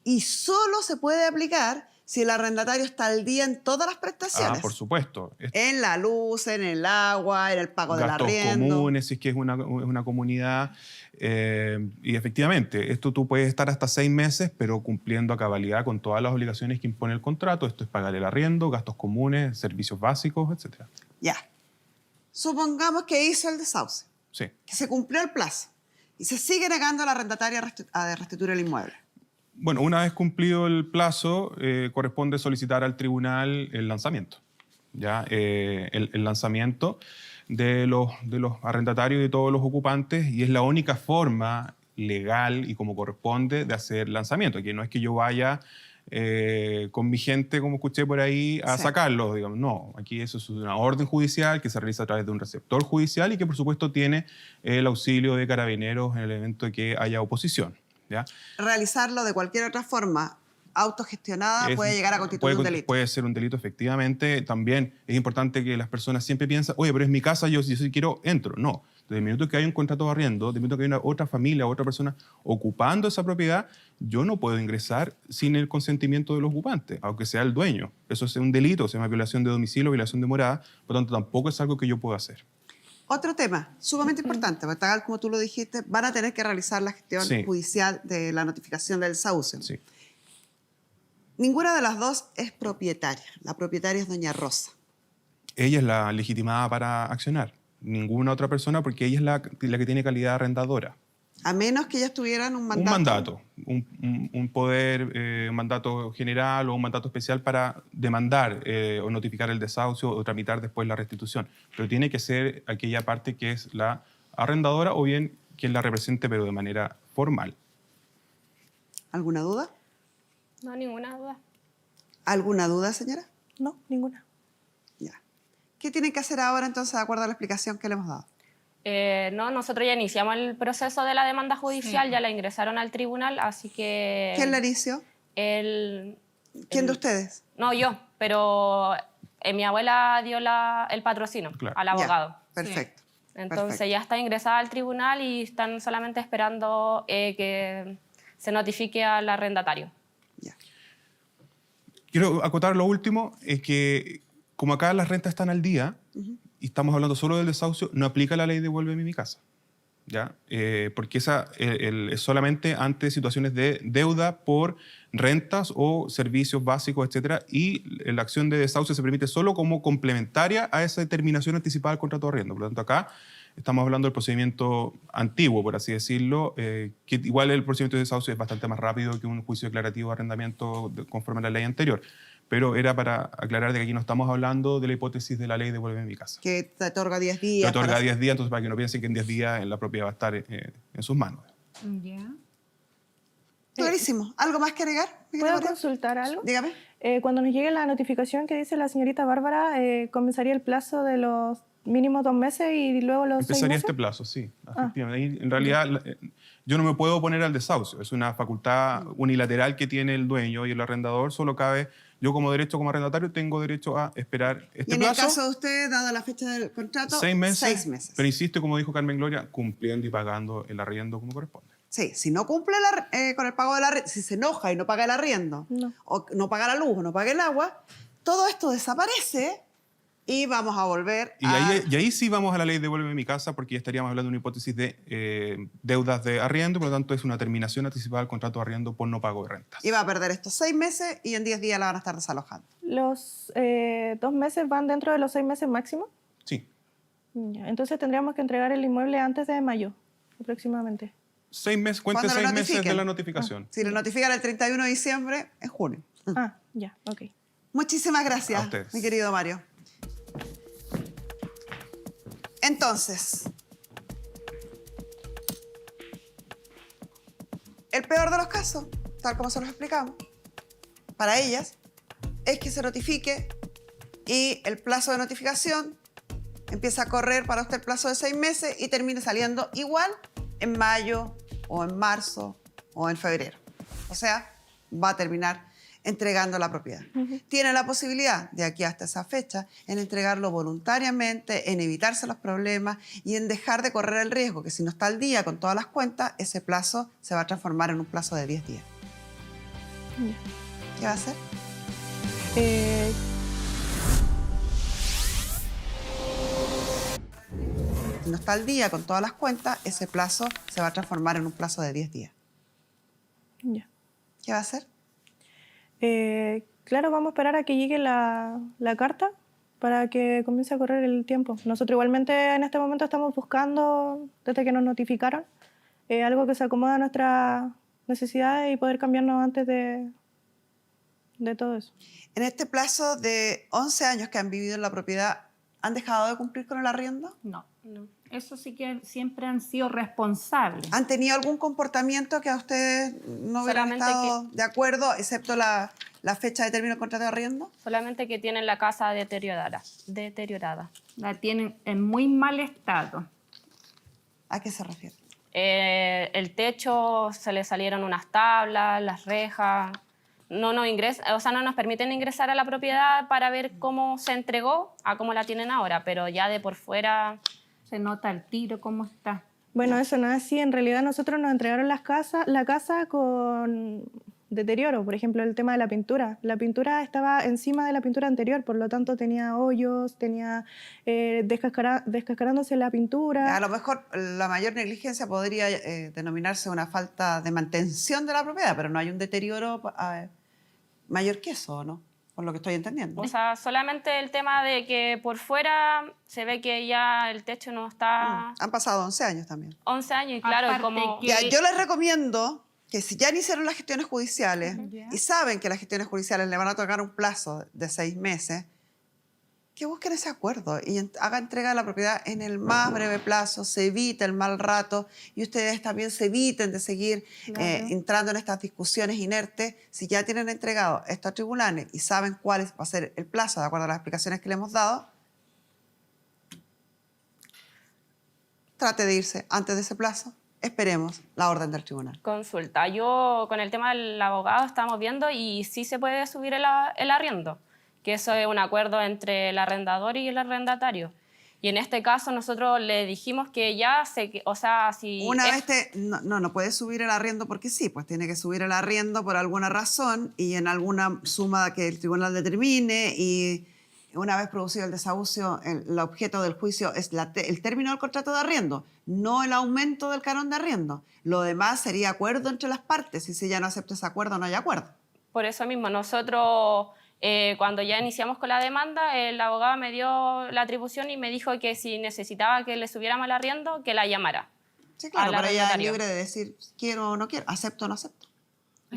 Y solo se puede aplicar si el arrendatario está al día en todas las prestaciones. Por supuesto. En la luz, en el agua, en el pago del arriendo. Gastos comunes, si es que es una comunidad. Y efectivamente, esto tú puedes estar hasta 6 meses, pero cumpliendo a cabalidad con todas las obligaciones que impone el contrato. Esto es pagar el arriendo, gastos comunes, servicios básicos, etc. Ya. Supongamos que hizo el desahucio. Sí. Que se cumplió el plazo. Y se sigue negando al arrendatario a restituir el inmueble. Bueno, una vez cumplido el plazo, corresponde solicitar al tribunal el lanzamiento. ¿Ya? El lanzamiento de los arrendatarios y de todos los ocupantes, y es la única forma legal y como corresponde de hacer lanzamiento. Aquí no es que yo vaya con mi gente, como escuché por ahí, a sacarlos, digamos. No, aquí eso es una orden judicial que se realiza a través de un receptor judicial y que por supuesto tiene el auxilio de carabineros en el evento de que haya oposición. ¿Ya? Realizarlo de cualquier otra forma autogestionada puede llegar a constituir un delito. Puede ser un delito, efectivamente. También es importante que las personas siempre piensan, oye, pero es mi casa, yo si quiero, entro. No. Desde el minuto que hay un contrato de arriendo, desde el minuto que hay otra familia, otra persona ocupando esa propiedad, yo no puedo ingresar sin el consentimiento de los ocupantes, aunque sea el dueño. Eso es un delito, se llama violación de domicilio, violación de morada, por lo tanto tampoco es algo que yo pueda hacer. Otro tema sumamente importante, porque tal como tú lo dijiste, van a tener que realizar la gestión judicial de la notificación del desahucio. Sí. Ninguna de las dos es propietaria. La propietaria es doña Rosa. Ella es la legitimada para accionar. Ninguna otra persona, porque ella es la que tiene calidad de arrendadora. A menos que ellas tuvieran un mandato. Un mandato, un poder, un mandato general o un mandato especial para demandar o notificar el desahucio o tramitar después la restitución. Pero tiene que ser aquella parte que es la arrendadora o bien quien la represente, pero de manera formal. ¿Alguna duda? No, ninguna duda. ¿Alguna duda, señora? No, ninguna. Ya. ¿Qué tienen que hacer ahora entonces de acuerdo a la explicación que le hemos dado? No, nosotros ya iniciamos el proceso de la demanda judicial, ya la ingresaron al tribunal, así que... ¿Quién la inició? El, ¿Quién de ustedes? No, yo, pero mi abuela dio el patrocinio Claro. al abogado. Ya, perfecto. Entonces perfecto. ya está ingresada al tribunal y están solamente esperando que se notifique al arrendatario. Ya. Quiero acotar lo último, es que como acá las rentas están al día y estamos hablando solo del desahucio, no aplica la ley Devuélveme mi casa. ¿Ya? Porque esa es solamente ante situaciones de deuda por rentas o servicios básicos, etcétera, y la acción de desahucio se permite solo como complementaria a esa terminación anticipada del contrato de arriendo. Por lo tanto, acá estamos hablando del procedimiento antiguo, por así decirlo, que igual el procedimiento de desahucio es bastante más rápido que un juicio declarativo de arrendamiento conforme a la ley anterior. Pero era para aclarar de que aquí no estamos hablando de la hipótesis de la ley Devuélveme mi casa. Que te otorga 10 días. Te otorga para- 10 días, entonces para que no piensen que en 10 días la propiedad va a estar en sus manos. Ya. Clarísimo. ¿Algo más que agregar? mi querida ¿Puedo María? consultar algo? Dígame. Cuando nos llegue la notificación que dice la señorita Bárbara, comenzaría el plazo de los mínimos 2 meses y luego los 6 Empezaría meses. este plazo, sí. Efectivamente. Ahí, en realidad, yo no me puedo oponer al desahucio. Es una facultad unilateral que tiene el dueño y el arrendador. Solo cabe, yo como arrendatario, tengo derecho a esperar Y este en el plazo. caso de usted, dada la fecha del contrato, 6 meses. 6 meses. Pero insisto, como dijo Carmen Gloria, cumpliendo y pagando el arriendo como corresponde. Sí, si no cumple con el pago del arriendo, si se enoja y no paga el arriendo, No. o no paga la luz o no paga el agua, todo esto desaparece y vamos a volver Y ahí sí vamos a la ley Devuélveme mi casa, porque ya estaríamos hablando de una hipótesis de deudas de arriendo, por lo tanto es una terminación anticipada del contrato de arriendo por no pago de rentas. y va a perder estos 6 meses y en 10 días la van a estar desalojando. ¿Los 2 meses van dentro de los 6 meses máximo? Sí. Ya, entonces tendríamos que entregar el inmueble antes de mayo, aproximadamente. 6 meses, cuente Cuando lo 6 meses de notifiquen. la notificación. Si le notifican el 31 de diciembre, en junio. Ah, ya, ok. Muchísimas A gracias, ustedes. mi querido Mario. Entonces, el peor de los casos, tal como se los explicamos, para ellas, es que se notifique y el plazo de notificación empieza a correr para usted el plazo de 6 meses y termine saliendo igual en mayo o en marzo o en febrero. O sea, va a terminar entregando la propiedad. Tiene la posibilidad, de aquí hasta esa fecha, en entregarlo voluntariamente, en evitarse los problemas y en dejar de correr el riesgo, que si no está al día con todas las cuentas, ese plazo se va a transformar en un plazo de 10 días. ¿Qué va a hacer? Si no está al día con todas las cuentas, ese plazo se va a transformar en un plazo de 10 días. Ya. ¿Qué va a hacer? Claro, vamos a esperar a que llegue la carta para que comience a correr el tiempo. Nosotros igualmente en este momento estamos buscando, desde que nos notificaron, algo que se acomoda a nuestras necesidades y poder cambiarnos antes de todo eso. En este plazo de 11 años que han vivido en la propiedad, ¿han dejado de cumplir con el arriendo? No. Eso sí que siempre han sido responsables. ¿Han tenido algún comportamiento que a ustedes no hubieran Solamente estado de acuerdo, excepto la fecha de término del contrato de arriendo? Solamente que tienen la casa deteriorada. La tienen en muy mal estado. ¿A qué se refiere? El techo, se le salieron unas tablas, las rejas. No nos permiten ingresar a la propiedad para ver cómo se entregó a cómo la tienen ahora, pero ya de por fuera... Se nota el tiro, cómo está. Bueno, eso no es así. En realidad nosotros nos entregaron la casa con deterioro. Por ejemplo, el tema de la pintura. La pintura estaba encima de la pintura anterior, por lo tanto tenía hoyos, tenía descascarándose la pintura. A lo mejor la mayor negligencia podría denominarse una falta de mantención de la propiedad, pero no hay un deterioro mayor que eso, ¿no? Por lo que estoy entendiendo. O sea, solamente el tema de que por fuera se ve que ya el techo no está... Han pasado 11 años también. 11 años y claro, Aparte como... que- Ya, yo les recomiendo que si ya iniciaron las gestiones judiciales y saben que las gestiones judiciales le van a tocar un plazo de 6 meses, que busquen ese acuerdo y haga entrega de la propiedad en el más breve plazo, se evita el mal rato y ustedes también se eviten de seguir entrando en estas discusiones inertes. Si ya tienen entregado esto a tribunales y saben cuál va a ser el plazo de acuerdo a las explicaciones que le hemos dado, trate de irse antes de ese plazo. Esperemos la orden del tribunal. Consulta. Yo con el tema del abogado estamos viendo y sí se puede subir el arriendo, que eso es un acuerdo entre el arrendador y el arrendatario. Y en este caso nosotros le dijimos que ya o sea, si... No puede subir el arriendo porque sí, pues tiene que subir el arriendo por alguna razón y en alguna suma que el tribunal determine, y una vez producido el desahucio, el objeto del juicio es el término del contrato de arriendo, no el aumento del canon de arriendo. Lo demás sería acuerdo entre las partes, y si ya no acepta ese acuerdo, no hay acuerdo. Por eso mismo, nosotros cuando ya iniciamos con la demanda, el abogado me dio la atribución y me dijo que si necesitaba que le subiéramos el arriendo, que la llamara. Sí, claro, pero ella es libre de decir quiero o no quiero, acepto o no acepto.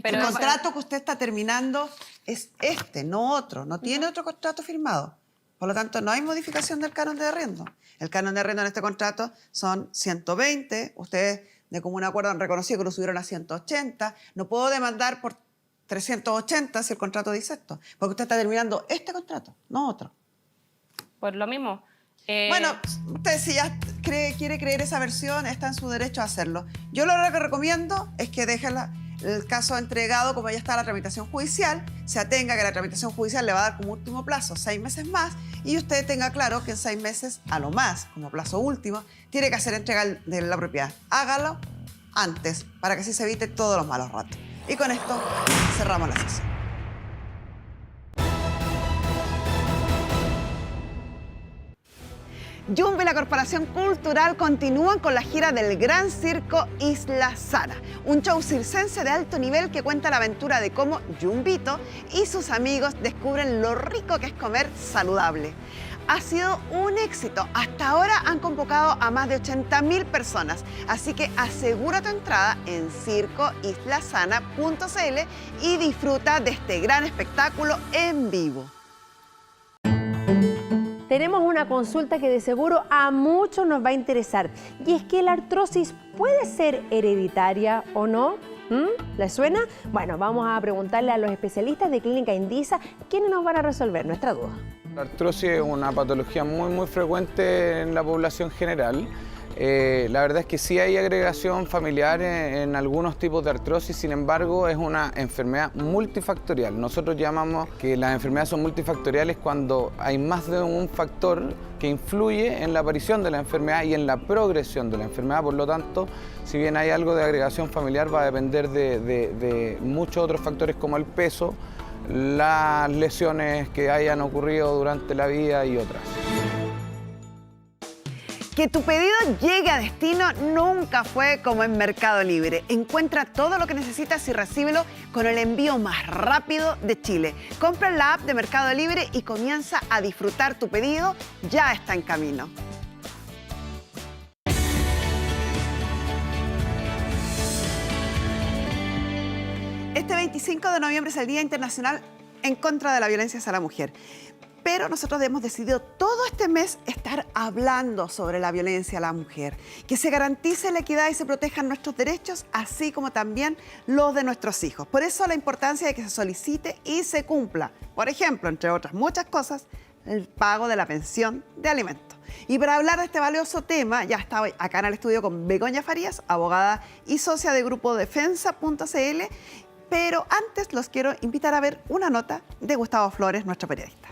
Pero el contrato que usted está terminando es no otro, no tiene otro contrato firmado. Por lo tanto, no hay modificación del canon de arriendo. El canon de arriendo en este contrato son 120, ustedes de común acuerdo han reconocido que lo subieron a 180. No puedo demandar por 380 si el contrato dice esto, porque usted está terminando este contrato, no otro. Por lo mismo. Bueno, usted si ya quiere creer esa versión, está en su derecho a hacerlo. Yo lo que recomiendo es que deje el caso entregado, como ya está la tramitación judicial, se atenga que la tramitación judicial le va a dar como último plazo 6 meses más, y usted tenga claro que en 6 meses, a lo más, como plazo último, tiene que hacer entrega de la propiedad. Hágalo antes, para que así se evite todos los malos ratos. Y con esto cerramos la sesión. Jumbo y la Corporación Cultural continúan con la gira del Gran Circo Isla Sana, un show circense de alto nivel que cuenta la aventura de cómo Jumbito y sus amigos descubren lo rico que es comer saludable. Ha sido un éxito. Hasta ahora han convocado a más de 80.000 personas, así que asegura tu entrada en circoislasana.cl y disfruta de este gran espectáculo en vivo. Tenemos una consulta que de seguro a muchos nos va a interesar, y es que la artrosis puede ser hereditaria o no. ¿Les suena? Bueno, vamos a preguntarle a los especialistas de Clínica Indisa, quienes nos van a resolver nuestra duda. La artrosis es una patología muy frecuente en la población general. La verdad es que sí hay agregación familiar en algunos tipos de artrosis, sin embargo es una enfermedad multifactorial. Nosotros llamamos que las enfermedades son multifactoriales cuando hay más de un factor que influye en la aparición de la enfermedad y en la progresión de la enfermedad. Por lo tanto, si bien hay algo de agregación familiar, va a depender de muchos otros factores como el peso, las lesiones que hayan ocurrido durante la vida y otras. Que tu pedido llegue a destino nunca fue como en Mercado Libre. Encuentra todo lo que necesitas y recíbelo con el envío más rápido de Chile. Compra la app de Mercado Libre y comienza a disfrutar tu pedido. Ya está en camino. Este 25 de noviembre es el Día Internacional en contra de la violencia hacia la mujer. Pero nosotros hemos decidido todo este mes estar hablando sobre la violencia a la mujer, que se garantice la equidad y se protejan nuestros derechos, así como también los de nuestros hijos. Por eso la importancia de que se solicite y se cumpla, por ejemplo, entre otras muchas cosas, el pago de la pensión de alimentos. Y para hablar de este valioso tema, ya está hoy acá en el estudio con Begoña Farías, abogada y socia de Grupo Defensa.cl, pero antes los quiero invitar a ver una nota de Gustavo Flores, nuestro periodista.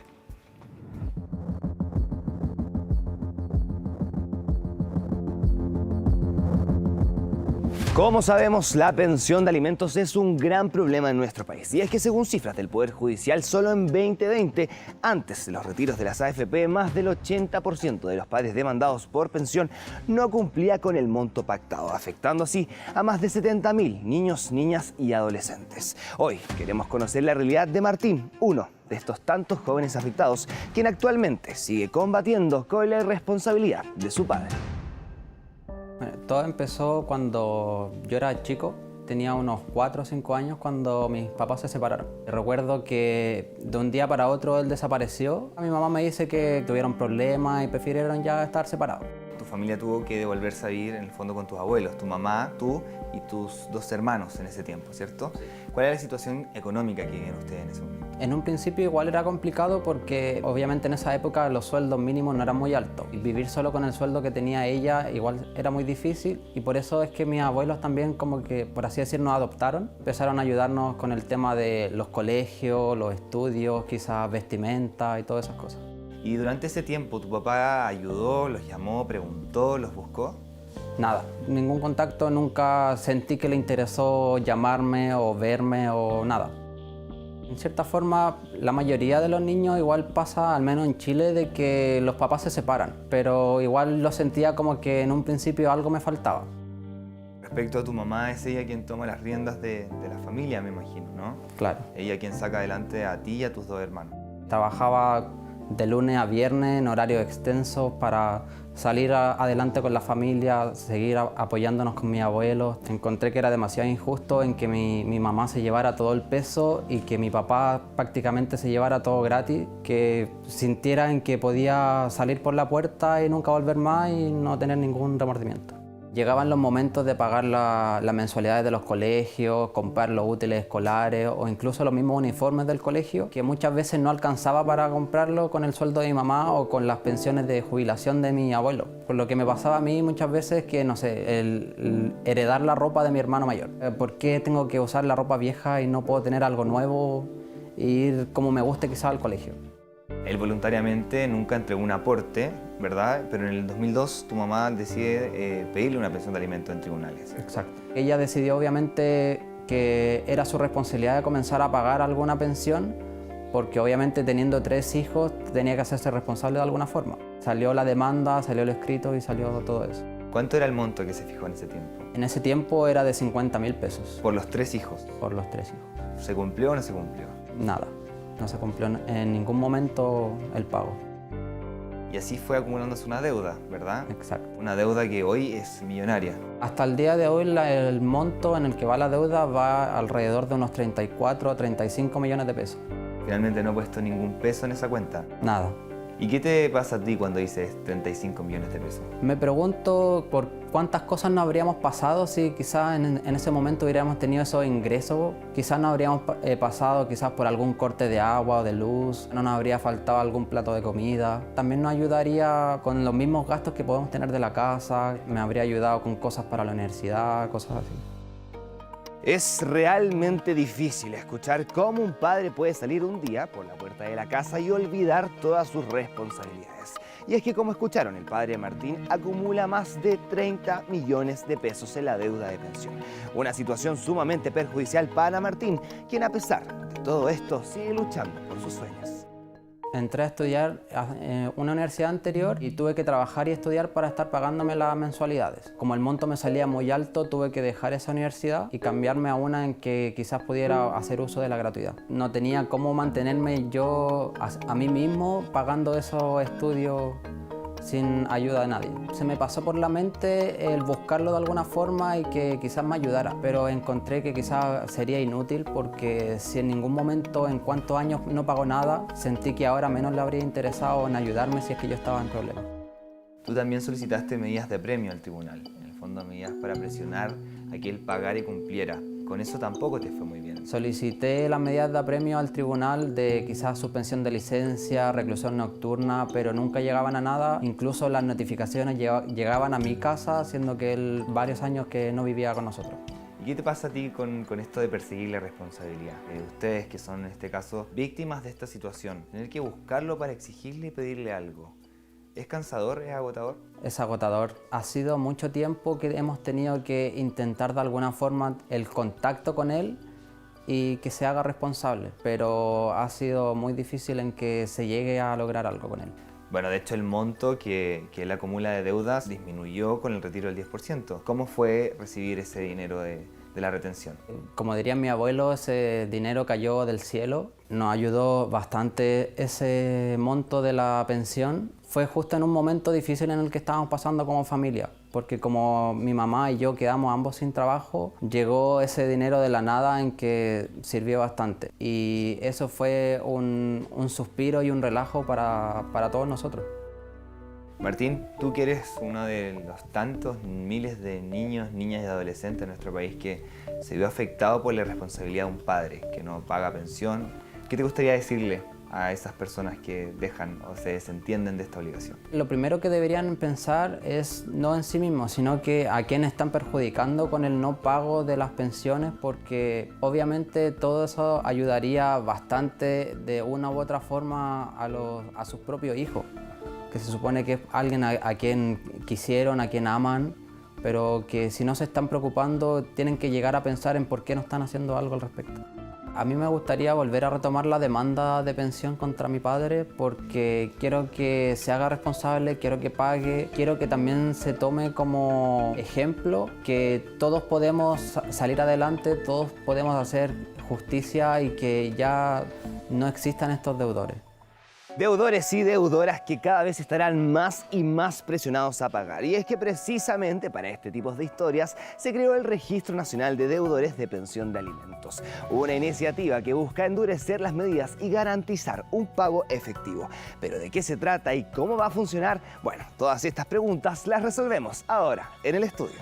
Como sabemos, la pensión de alimentos es un gran problema en nuestro país. Y es que según cifras del Poder Judicial, solo en 2020, antes de los retiros de las AFP, más del 80% de los padres demandados por pensión no cumplía con el monto pactado, afectando así a más de 70.000 niños, niñas y adolescentes. Hoy queremos conocer la realidad de Martín, uno de estos tantos jóvenes afectados, quien actualmente sigue combatiendo con la irresponsabilidad de su padre. Bueno, todo empezó cuando yo era chico Tenía unos 4 o 5 años cuando mis papás se separaron. Recuerdo que de un día para otro él desapareció. Mi mamá me dice que tuvieron problemas y prefirieron ya estar separados. Tu familia tuvo que devolverse a vivir en el fondo con tus abuelos, tu mamá, tú y tus 2 hermanos en ese tiempo, ¿cierto? Sí. ¿Cuál era la situación económica que vivían ustedes en ese momento? En un principio igual era complicado porque obviamente en esa época los sueldos mínimos no eran muy altos. Y vivir solo con el sueldo que tenía ella igual era muy difícil y por eso es que mis abuelos también como que, por así decir, nos adoptaron. Empezaron a ayudarnos con el tema de los colegios, los estudios, quizás vestimenta y todas esas cosas. ¿Y durante ese tiempo tu papá ayudó, los llamó, preguntó, los buscó? Nada, ningún contacto, nunca sentí que le interesó llamarme o verme o nada. En cierta forma, la mayoría de los niños igual pasa, al menos en Chile, de que los papás se separan, pero igual lo sentía como que en un principio algo me faltaba. Respecto a tu mamá, es ella quien toma las riendas de la familia, me imagino, ¿no? Claro. Ella quien saca adelante a ti y a tus 2 hermanos. Trabajaba de lunes a viernes en horarios extensos para salir adelante con la familia, seguir apoyándonos con mis abuelos. Encontré que era demasiado injusto en que mi mamá se llevara todo el peso y que mi papá prácticamente se llevara todo gratis, que sintiera en que podía salir por la puerta y nunca volver más y no tener ningún remordimiento. Llegaban los momentos de pagar las mensualidades de los colegios, comprar los útiles escolares o incluso los mismos uniformes del colegio, que muchas veces no alcanzaba para comprarlo con el sueldo de mi mamá o con las pensiones de jubilación de mi abuelo. Por lo que me pasaba a mí muchas veces que, no sé, el heredar la ropa de mi hermano mayor. ¿Por qué tengo que usar la ropa vieja y no puedo tener algo nuevo e ir como me guste quizás al colegio? Él voluntariamente nunca entregó un aporte, ¿verdad? Pero en el 2002 tu mamá decide pedirle una pensión de alimentos en tribunales, ¿cierto? Exacto. Ella decidió obviamente que era su responsabilidad de comenzar a pagar alguna pensión porque obviamente teniendo 3 hijos tenía que hacerse responsable de alguna forma. Salió la demanda, salió el escrito y salió todo eso. ¿Cuánto era el monto que se fijó en ese tiempo? En ese tiempo era de 50.000 pesos. ¿Por los 3 hijos? Por los 3 hijos. ¿Se cumplió o no se cumplió? Nada. No se cumplió en ningún momento el pago. Y así fue acumulándose una deuda, ¿verdad? Exacto. Una deuda que hoy es millonaria. Hasta el día de hoy el monto en el que va la deuda va alrededor de unos 34 o 35 millones de pesos. Finalmente no he puesto ningún peso en esa cuenta. Nada. ¿Y qué te pasa a ti cuando dices 35 millones de pesos? Me pregunto por cuántas cosas no habríamos pasado si quizás en ese momento hubiéramos tenido esos ingresos. Quizás no habríamos pasado quizás por algún corte de agua o de luz, no nos habría faltado algún plato de comida. También nos ayudaría con los mismos gastos que podemos tener de la casa, me habría ayudado con cosas para la universidad, cosas así. Es realmente difícil escuchar cómo un padre puede salir un día por la puerta de la casa y olvidar todas sus responsabilidades. Y es que, como escucharon, el padre Martín acumula más de 30 millones de pesos en la deuda de pensión. Una situación sumamente perjudicial para Martín, quien a pesar de todo esto sigue luchando por sus sueños. Entré a estudiar una universidad anterior y tuve que trabajar y estudiar para estar pagándome las mensualidades. Como el monto me salía muy alto, tuve que dejar esa universidad y cambiarme a una en que quizás pudiera hacer uso de la gratuidad. No tenía cómo mantenerme yo a mí mismo pagando esos estudios sin ayuda de nadie. Se me pasó por la mente el buscarlo de alguna forma y que quizás me ayudara, pero encontré que quizás sería inútil porque si en ningún momento, en cuántos años no pagó nada, sentí que ahora menos le habría interesado en ayudarme si es que yo estaba en problemas. Tú también solicitaste medidas de premio al tribunal, en el fondo medidas para presionar a que él pagara y cumpliera. Con eso tampoco te fue muy bien. Solicité las medidas de apremio al tribunal de quizás suspensión de licencia, reclusión nocturna, pero nunca llegaban a nada. Incluso las notificaciones llegaban a mi casa, siendo que él varios años que no vivía con nosotros. ¿Y qué te pasa a ti con esto de perseguir la responsabilidad? Ustedes que son en este caso víctimas de esta situación, tener que buscarlo para exigirle y pedirle algo. ¿Es cansador? ¿Es agotador? Es agotador. Ha sido mucho tiempo que hemos tenido que intentar de alguna forma el contacto con él y que se haga responsable, pero ha sido muy difícil en que se llegue a lograr algo con él. Bueno, de hecho el monto que él acumula de deudas disminuyó con el retiro del 10%. ¿Cómo fue recibir ese dinero de la retención? Como diría mi abuelo, ese dinero cayó del cielo. Nos ayudó bastante ese monto de la pensión. Fue justo en un momento difícil en el que estábamos pasando como familia, porque como mi mamá y yo quedamos ambos sin trabajo, llegó ese dinero de la nada en que sirvió bastante. Y eso fue un suspiro y un relajo para todos nosotros. Martín, tú que eres uno de los tantos miles de niños, niñas y adolescentes en nuestro país que se vio afectado por la irresponsabilidad de un padre que no paga pensión, ¿qué te gustaría decirle a esas personas que dejan o se desentienden de esta obligación? Lo primero que deberían pensar es no en sí mismos, sino que a quién están perjudicando con el no pago de las pensiones, porque obviamente todo eso ayudaría bastante de una u otra forma a sus propios hijos, que se supone que es alguien a quien quisieron, a quien aman, pero que si no se están preocupando tienen que llegar a pensar en por qué no están haciendo algo al respecto. A mí me gustaría volver a retomar la demanda de pensión contra mi padre porque quiero que se haga responsable, quiero que pague, quiero que también se tome como ejemplo que todos podemos salir adelante, todos podemos hacer justicia y que ya no existan estos deudores. Deudores y deudoras que cada vez estarán más y más presionados a pagar. Y es que precisamente para este tipo de historias se creó el Registro Nacional de Deudores de Pensión de Alimentos, una iniciativa que busca endurecer las medidas y garantizar un pago efectivo. Pero ¿de qué se trata y cómo va a funcionar? Bueno, todas estas preguntas las resolvemos ahora en el estudio.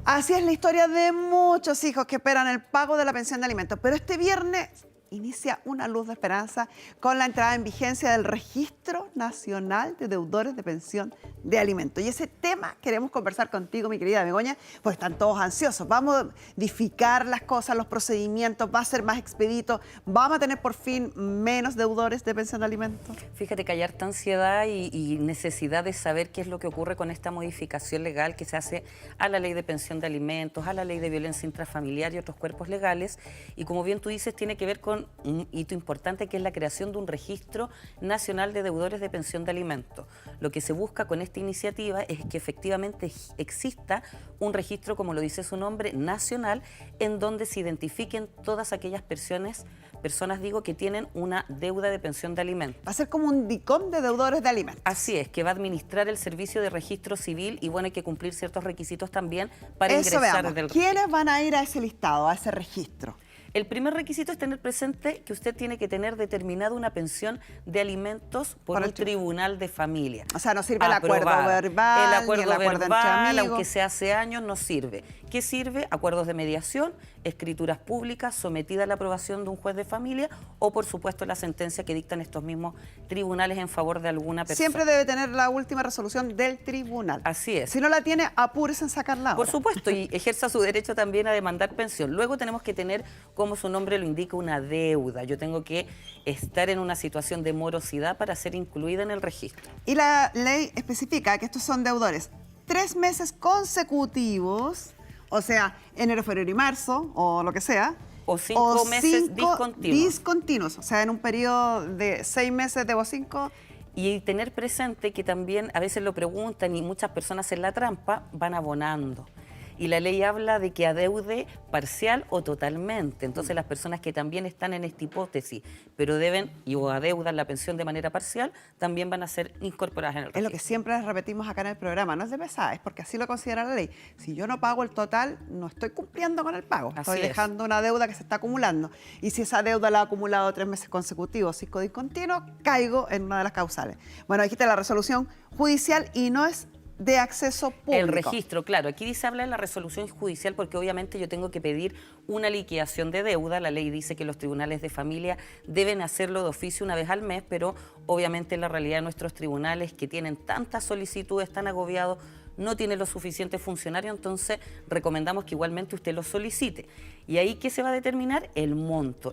Así es la historia de muchos hijos que esperan el pago de la pensión de alimentos, pero este viernes inicia una luz de esperanza con la entrada en vigencia del Registro Nacional de Deudores de Pensión de Alimentos. Y ese tema queremos conversar contigo, mi querida Begoña, pues están todos ansiosos. Vamos a modificar las cosas, los procedimientos, va a ser más expedito, vamos a tener por fin menos deudores de pensión de alimentos. Fíjate que hay harta ansiedad y necesidad de saber qué es lo que ocurre con esta modificación legal que se hace a la Ley de Pensión de Alimentos, a la Ley de Violencia Intrafamiliar y otros cuerpos legales. Y como bien tú dices, tiene que ver con un hito importante que es la creación de un registro nacional de deudores de pensión de alimentos. Lo que se busca con esta iniciativa es que efectivamente exista un registro, como lo dice su nombre, nacional, en donde se identifiquen todas aquellas personas que tienen una deuda de pensión de alimentos. Va a ser como un DICOM de deudores de alimentos. Así es, que va a administrar el servicio de registro civil y bueno, hay que cumplir ciertos requisitos también para ingresar del registro. ¿Quiénes van a ir a ese listado, a ese registro? El primer requisito es tener presente que usted tiene que tener determinada una pensión de alimentos por un tribunal de familia. O sea, no sirve el acuerdo verbal, el acuerdo entre verbal, amigos. aunque sea hace años, no sirve. ¿Qué sirve? Acuerdos de mediación, escrituras públicas sometidas a la aprobación de un juez de familia o, por supuesto, la sentencia que dictan estos mismos tribunales en favor de alguna persona. Siempre debe tener la última resolución del tribunal. Así es. Si no la tiene, apúrese en sacarla ahora. Por supuesto, y ejerza su derecho también a demandar pensión. Luego tenemos que tener, como su nombre lo indica, una deuda. Yo tengo que estar en una situación de morosidad para ser incluida en el registro. Y la ley especifica que estos son deudores 3 meses consecutivos, o sea, enero, febrero y marzo, o lo que sea. O 5 meses discontinuos. O sea, en un periodo de 6 meses debo 5. Y tener presente que también a veces lo preguntan y muchas personas en la trampa van abonando. Y la ley habla de que adeude parcial o totalmente. Entonces las personas que también están en esta hipótesis, pero deben o adeudan la pensión de manera parcial, también van a ser incorporadas en el registro. Es lo que siempre les repetimos acá en el programa, no es de pesada, es porque así lo considera la ley. Si yo no pago el total, no estoy cumpliendo con el pago. Estoy dejando una deuda que se está acumulando. Y si esa deuda la he acumulado 3 meses consecutivos, 5 discontinuos, caigo en una de las causales. Bueno, dijiste la resolución judicial y no es de acceso público. El registro, claro. Aquí habla de la resolución judicial porque obviamente yo tengo que pedir una liquidación de deuda. La ley dice que los tribunales de familia deben hacerlo de oficio una vez al mes, pero obviamente la realidad de nuestros tribunales que tienen tantas solicitudes, tan agobiados, no tiene los suficientes funcionarios, entonces recomendamos que igualmente usted lo solicite. Y ahí, ¿qué se va a determinar? El monto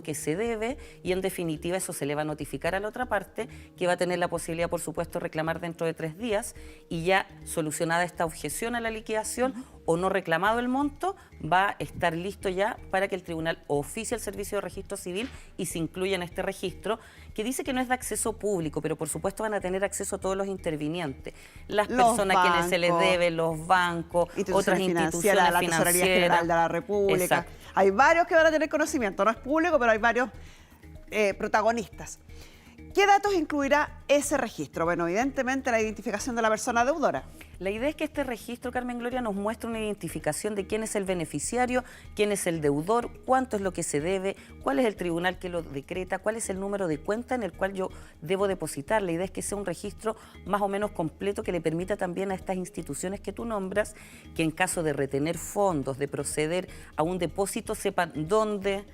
que se debe y en definitiva eso se le va a notificar a la otra parte que va a tener la posibilidad, por supuesto, de reclamar dentro de 3 días y ya solucionada esta objeción a la liquidación o no reclamado el monto, va a estar listo ya para que el tribunal oficie el servicio de registro civil y se incluya en este registro, que dice que no es de acceso público, pero por supuesto van a tener acceso a todos los intervinientes, las personas a quienes se les debe, los bancos, otras instituciones la Tesorería General de la República. Exacto. Hay varios que van a tener conocimiento, no es público, pero hay varios protagonistas. ¿Qué datos incluirá ese registro? Bueno, evidentemente la identificación de la persona deudora. La idea es que este registro, Carmen Gloria, nos muestra una identificación de quién es el beneficiario, quién es el deudor, cuánto es lo que se debe, cuál es el tribunal que lo decreta, cuál es el número de cuenta en el cual yo debo depositar. La idea es que sea un registro más o menos completo que le permita también a estas instituciones que tú nombras que en caso de retener fondos, de proceder a un depósito, sepan dónde,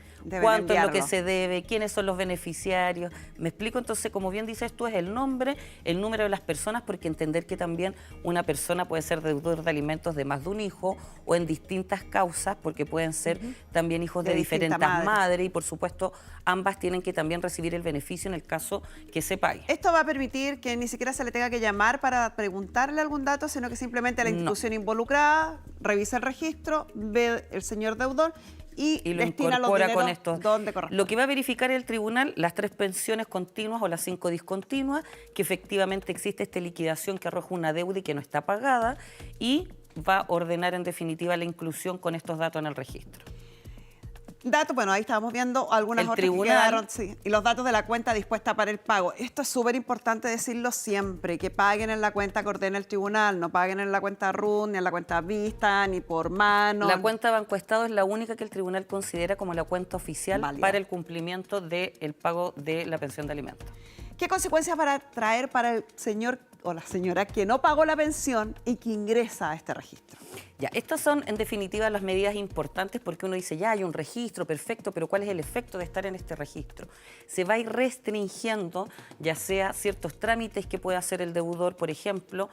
cuánto es lo que se debe, quiénes son los beneficiarios. ¿Me explico? Entonces, como bien dices tú, es el nombre, el número de las personas, porque entender que también una persona puede ser deudor de alimentos de más de un hijo o en distintas causas, porque pueden ser también hijos de diferentes madres y, por supuesto, ambas tienen que también recibir el beneficio en el caso que se pague. Esto va a permitir que ni siquiera se le tenga que llamar para preguntarle algún dato, sino que simplemente la institución involucrada revisa el registro, ve el señor deudor y lo destina los incorpora dineros con esto. donde corresponde. Lo que va a verificar el tribunal, las 3 pensiones continuas o las 5 discontinuas, que efectivamente existe esta liquidación que arroja una deuda y que no está pagada, y va a ordenar en definitiva la inclusión con estos datos en el registro. Datos, bueno, ahí estábamos viendo algunas El otras tribunal. que quedaron, sí, y los datos de la cuenta dispuesta para el pago. Esto es súper importante decirlo siempre, que paguen en la cuenta que ordena el tribunal, no paguen en la cuenta RUN, ni en la cuenta Vista, ni por mano. La cuenta Banco Estado es la única que el tribunal considera como la cuenta oficial para el cumplimiento del pago de la pensión de alimentos. ¿Qué consecuencias va a traer para el señor o la señora que no pagó la pensión y que ingresa a este registro? Ya, estas son en definitiva las medidas importantes, porque uno dice, ya hay un registro, perfecto, pero ¿cuál es el efecto de estar en este registro? Se va a ir restringiendo, ya sea ciertos trámites que puede hacer el deudor, por ejemplo,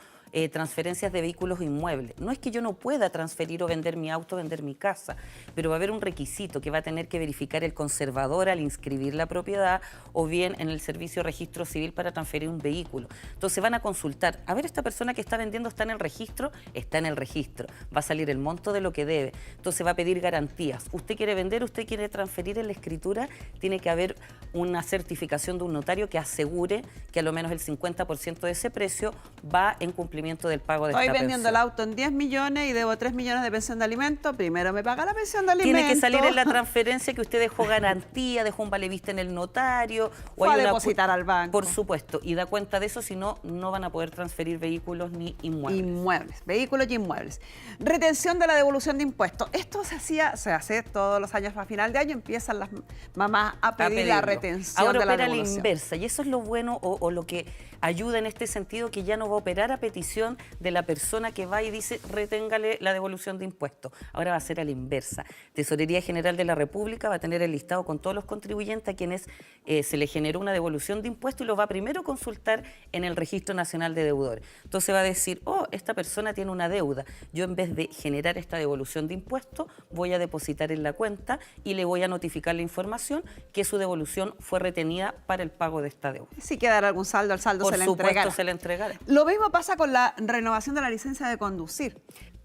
transferencias de vehículos o inmuebles. No es que yo no pueda transferir o vender mi auto, vender mi casa, pero va a haber un requisito que va a tener que verificar el conservador al inscribir la propiedad o bien en el servicio de registro civil para transferir un vehículo. Entonces van a consultar, a ver, esta persona que está vendiendo está en el registro, está en el registro, va a salir el monto de lo que debe, entonces va a pedir garantías. Usted quiere vender, usted quiere transferir en la escritura, tiene que haber una certificación de un notario que asegure que a lo menos el 50% de ese precio va en cumplimiento del pago de esta pensión. Estoy vendiendo el auto en 10 millones y debo 3 millones de pensión de alimentos. Primero me paga la pensión de alimentos. Tiene que salir en la transferencia que usted dejó garantía, dejó un valevista en el notario. O a depositar al banco. Por supuesto. Y da cuenta de eso, si no, no van a poder transferir vehículos ni inmuebles. Inmuebles, vehículos y inmuebles. Retención de la devolución de impuestos. Esto se hace todos los años. A final de año empiezan las mamás a pedir la retención Ahora de la opera devolución. la inversa, y eso es lo bueno o lo que ayuda en este sentido, que ya no va a operar a petición de la persona que va y dice reténgale la devolución de impuestos. Ahora va a ser a la inversa. Tesorería General de la República va a tener el listado con todos los contribuyentes a quienes se le generó una devolución de impuestos y lo va a primero consultar en el Registro Nacional de Deudores. Entonces va a decir, oh, esta persona tiene una deuda. Yo en vez de generar esta devolución de impuestos, voy a depositar en la cuenta y le voy a notificar la información que su devolución fue retenida para el pago de esta deuda. Si quedara algún saldo, el saldo Por se le supuesto, entregará. se le entregará. Lo mismo pasa con la renovación de la licencia de conducir.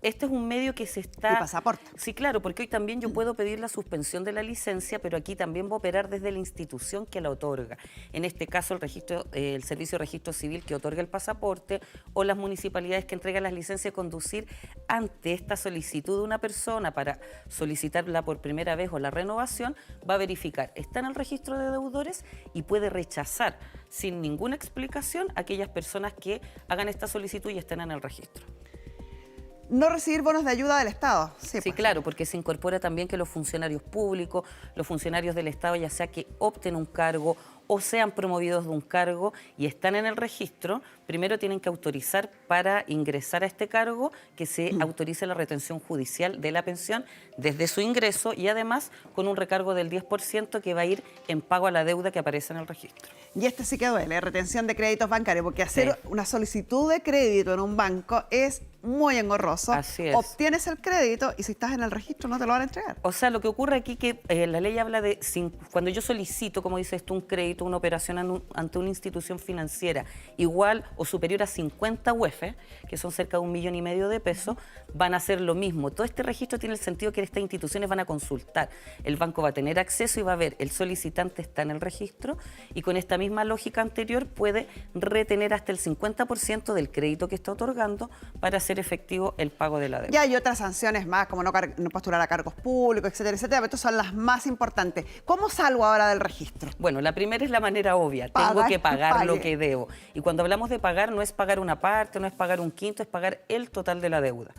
Este es un medio que se está... Y pasaporte. Sí, claro, porque hoy también yo puedo pedir la suspensión de la licencia, pero aquí también va a operar desde la institución que la otorga. En este caso, el Servicio de Registro Civil que otorga el pasaporte o las municipalidades que entregan las licencias de conducir. Ante esta solicitud de una persona para solicitarla por primera vez o la renovación, va a verificar, está en el registro de deudores y puede rechazar sin ninguna explicación a aquellas personas que hagan esta solicitud y estén en el registro. No recibir bonos de ayuda del Estado. Sí, pues. claro, porque se incorpora también que los funcionarios públicos, los funcionarios del Estado, ya sea que opten un cargo o sean promovidos de un cargo y están en el registro, primero tienen que autorizar para ingresar a este cargo que se autorice la retención judicial de la pensión desde su ingreso y además con un recargo del 10% que va a ir en pago a la deuda que aparece en el registro. Y este sí que duele, retención de créditos bancarios, porque hacer una solicitud de crédito en un banco es muy engorroso. Así es. Obtienes el crédito y si estás en el registro no te lo van a entregar. O sea, lo que ocurre aquí que la ley habla de cuando yo solicito, como dices tú, un crédito, una operación ante una institución financiera igual o superior a 50 UF, que son cerca de 1,5 millones de pesos, van a hacer lo mismo. Todo este registro tiene el sentido que estas instituciones van a consultar. El banco va a tener acceso y va a ver, el solicitante está en el registro y con esta misma lógica anterior puede retener hasta el 50% del crédito que está otorgando para hacer efectivo el pago de la deuda. Ya hay otras sanciones más, como no postular a cargos públicos, etcétera, etcétera, pero estas son las más importantes. ¿Cómo salgo ahora del registro? Bueno, la primera es la manera obvia. Pagar, Tengo que pagar pague. lo que debo. Y cuando hablamos de pagar, no es pagar una parte, no es pagar un quinto, es pagar el total de la deuda.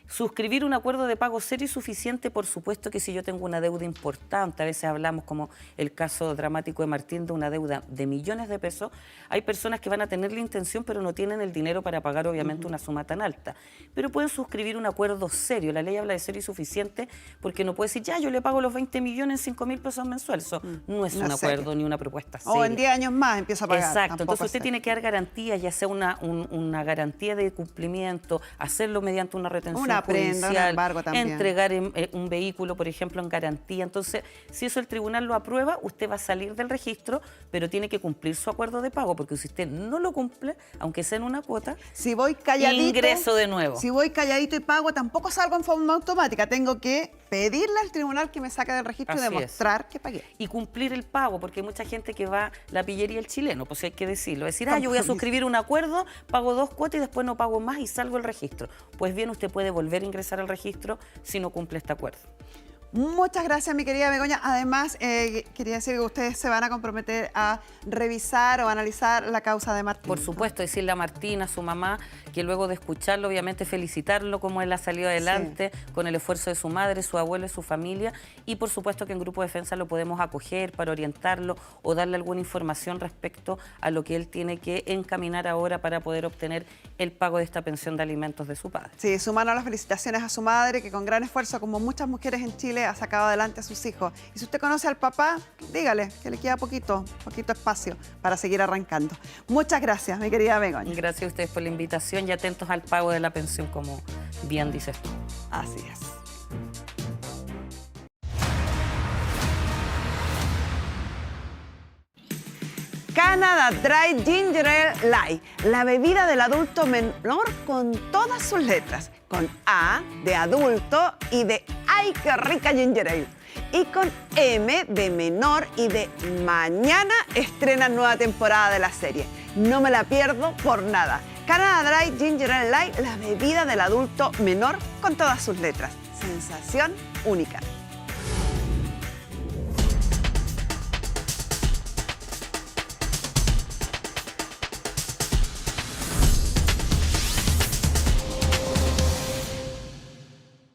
Suscribir un acuerdo de pago serio y suficiente, por supuesto que si yo tengo una deuda importante, a veces hablamos como el caso dramático de Martín, de una deuda de millones de pesos, hay personas que van a tener la intención pero no tienen el dinero para pagar obviamente una suma tan alta. Pero pueden suscribir un acuerdo serio, la ley habla de serio y suficiente porque no puede decir, ya yo le pago los 20 millones en 5.000 pesos mensuales, eso no es un acuerdo ni una propuesta seria. O en 10 años más empiezo a pagar. Exacto, Tampoco entonces usted tiene que dar garantías, ya sea una garantía de cumplimiento, hacerlo mediante una retención prenda, un embargo también. entregar un vehículo, por ejemplo, en garantía. Entonces, si eso el tribunal lo aprueba, usted va a salir del registro, pero tiene que cumplir su acuerdo de pago, porque si usted no lo cumple, aunque sea en una cuota, si voy calladito, ingreso de nuevo. Si voy calladito y pago, tampoco salgo en forma automática. Tengo que pedirle al tribunal que me saque del registro y demostrar que pagué. Y cumplir el pago, porque hay mucha gente que va la pillería el chileno, pues hay que decirlo. Decir, yo voy a suscribir un acuerdo, pago 2 cuotas y después no pago más y salgo del registro. Pues bien, usted puede volver a ingresar al registro si no cumple este acuerdo. Muchas gracias, mi querida Begoña. Además, quería decir que ustedes se van a comprometer a revisar o analizar la causa de Martín. Por supuesto, decirle a Martín, a su mamá, que luego de escucharlo, obviamente felicitarlo como él ha salido adelante, con el esfuerzo de su madre, su abuelo y su familia. Y por supuesto que en Grupo Defensa lo podemos acoger para orientarlo o darle alguna información respecto a lo que él tiene que encaminar ahora para poder obtener el pago de esta pensión de alimentos de su padre. Sí, sumando las felicitaciones a su madre, que con gran esfuerzo, como muchas mujeres en Chile, ha sacado adelante a sus hijos. Y si usted conoce al papá, dígale que le queda poquito espacio para seguir arrancando. Muchas gracias, mi querida Begoña. Gracias a ustedes por la invitación y atentos al pago de la pensión, como bien dices tú. Así es. Canada Dry Ginger Ale Light, la bebida del adulto menor con todas sus letras, con A de adulto y de ¡ay, qué rica ginger ale! Y con M de menor y de mañana estrena nueva temporada de la serie. No me la pierdo por nada. Canada Dry Ginger Ale Light, la bebida del adulto menor con todas sus letras. Sensación única.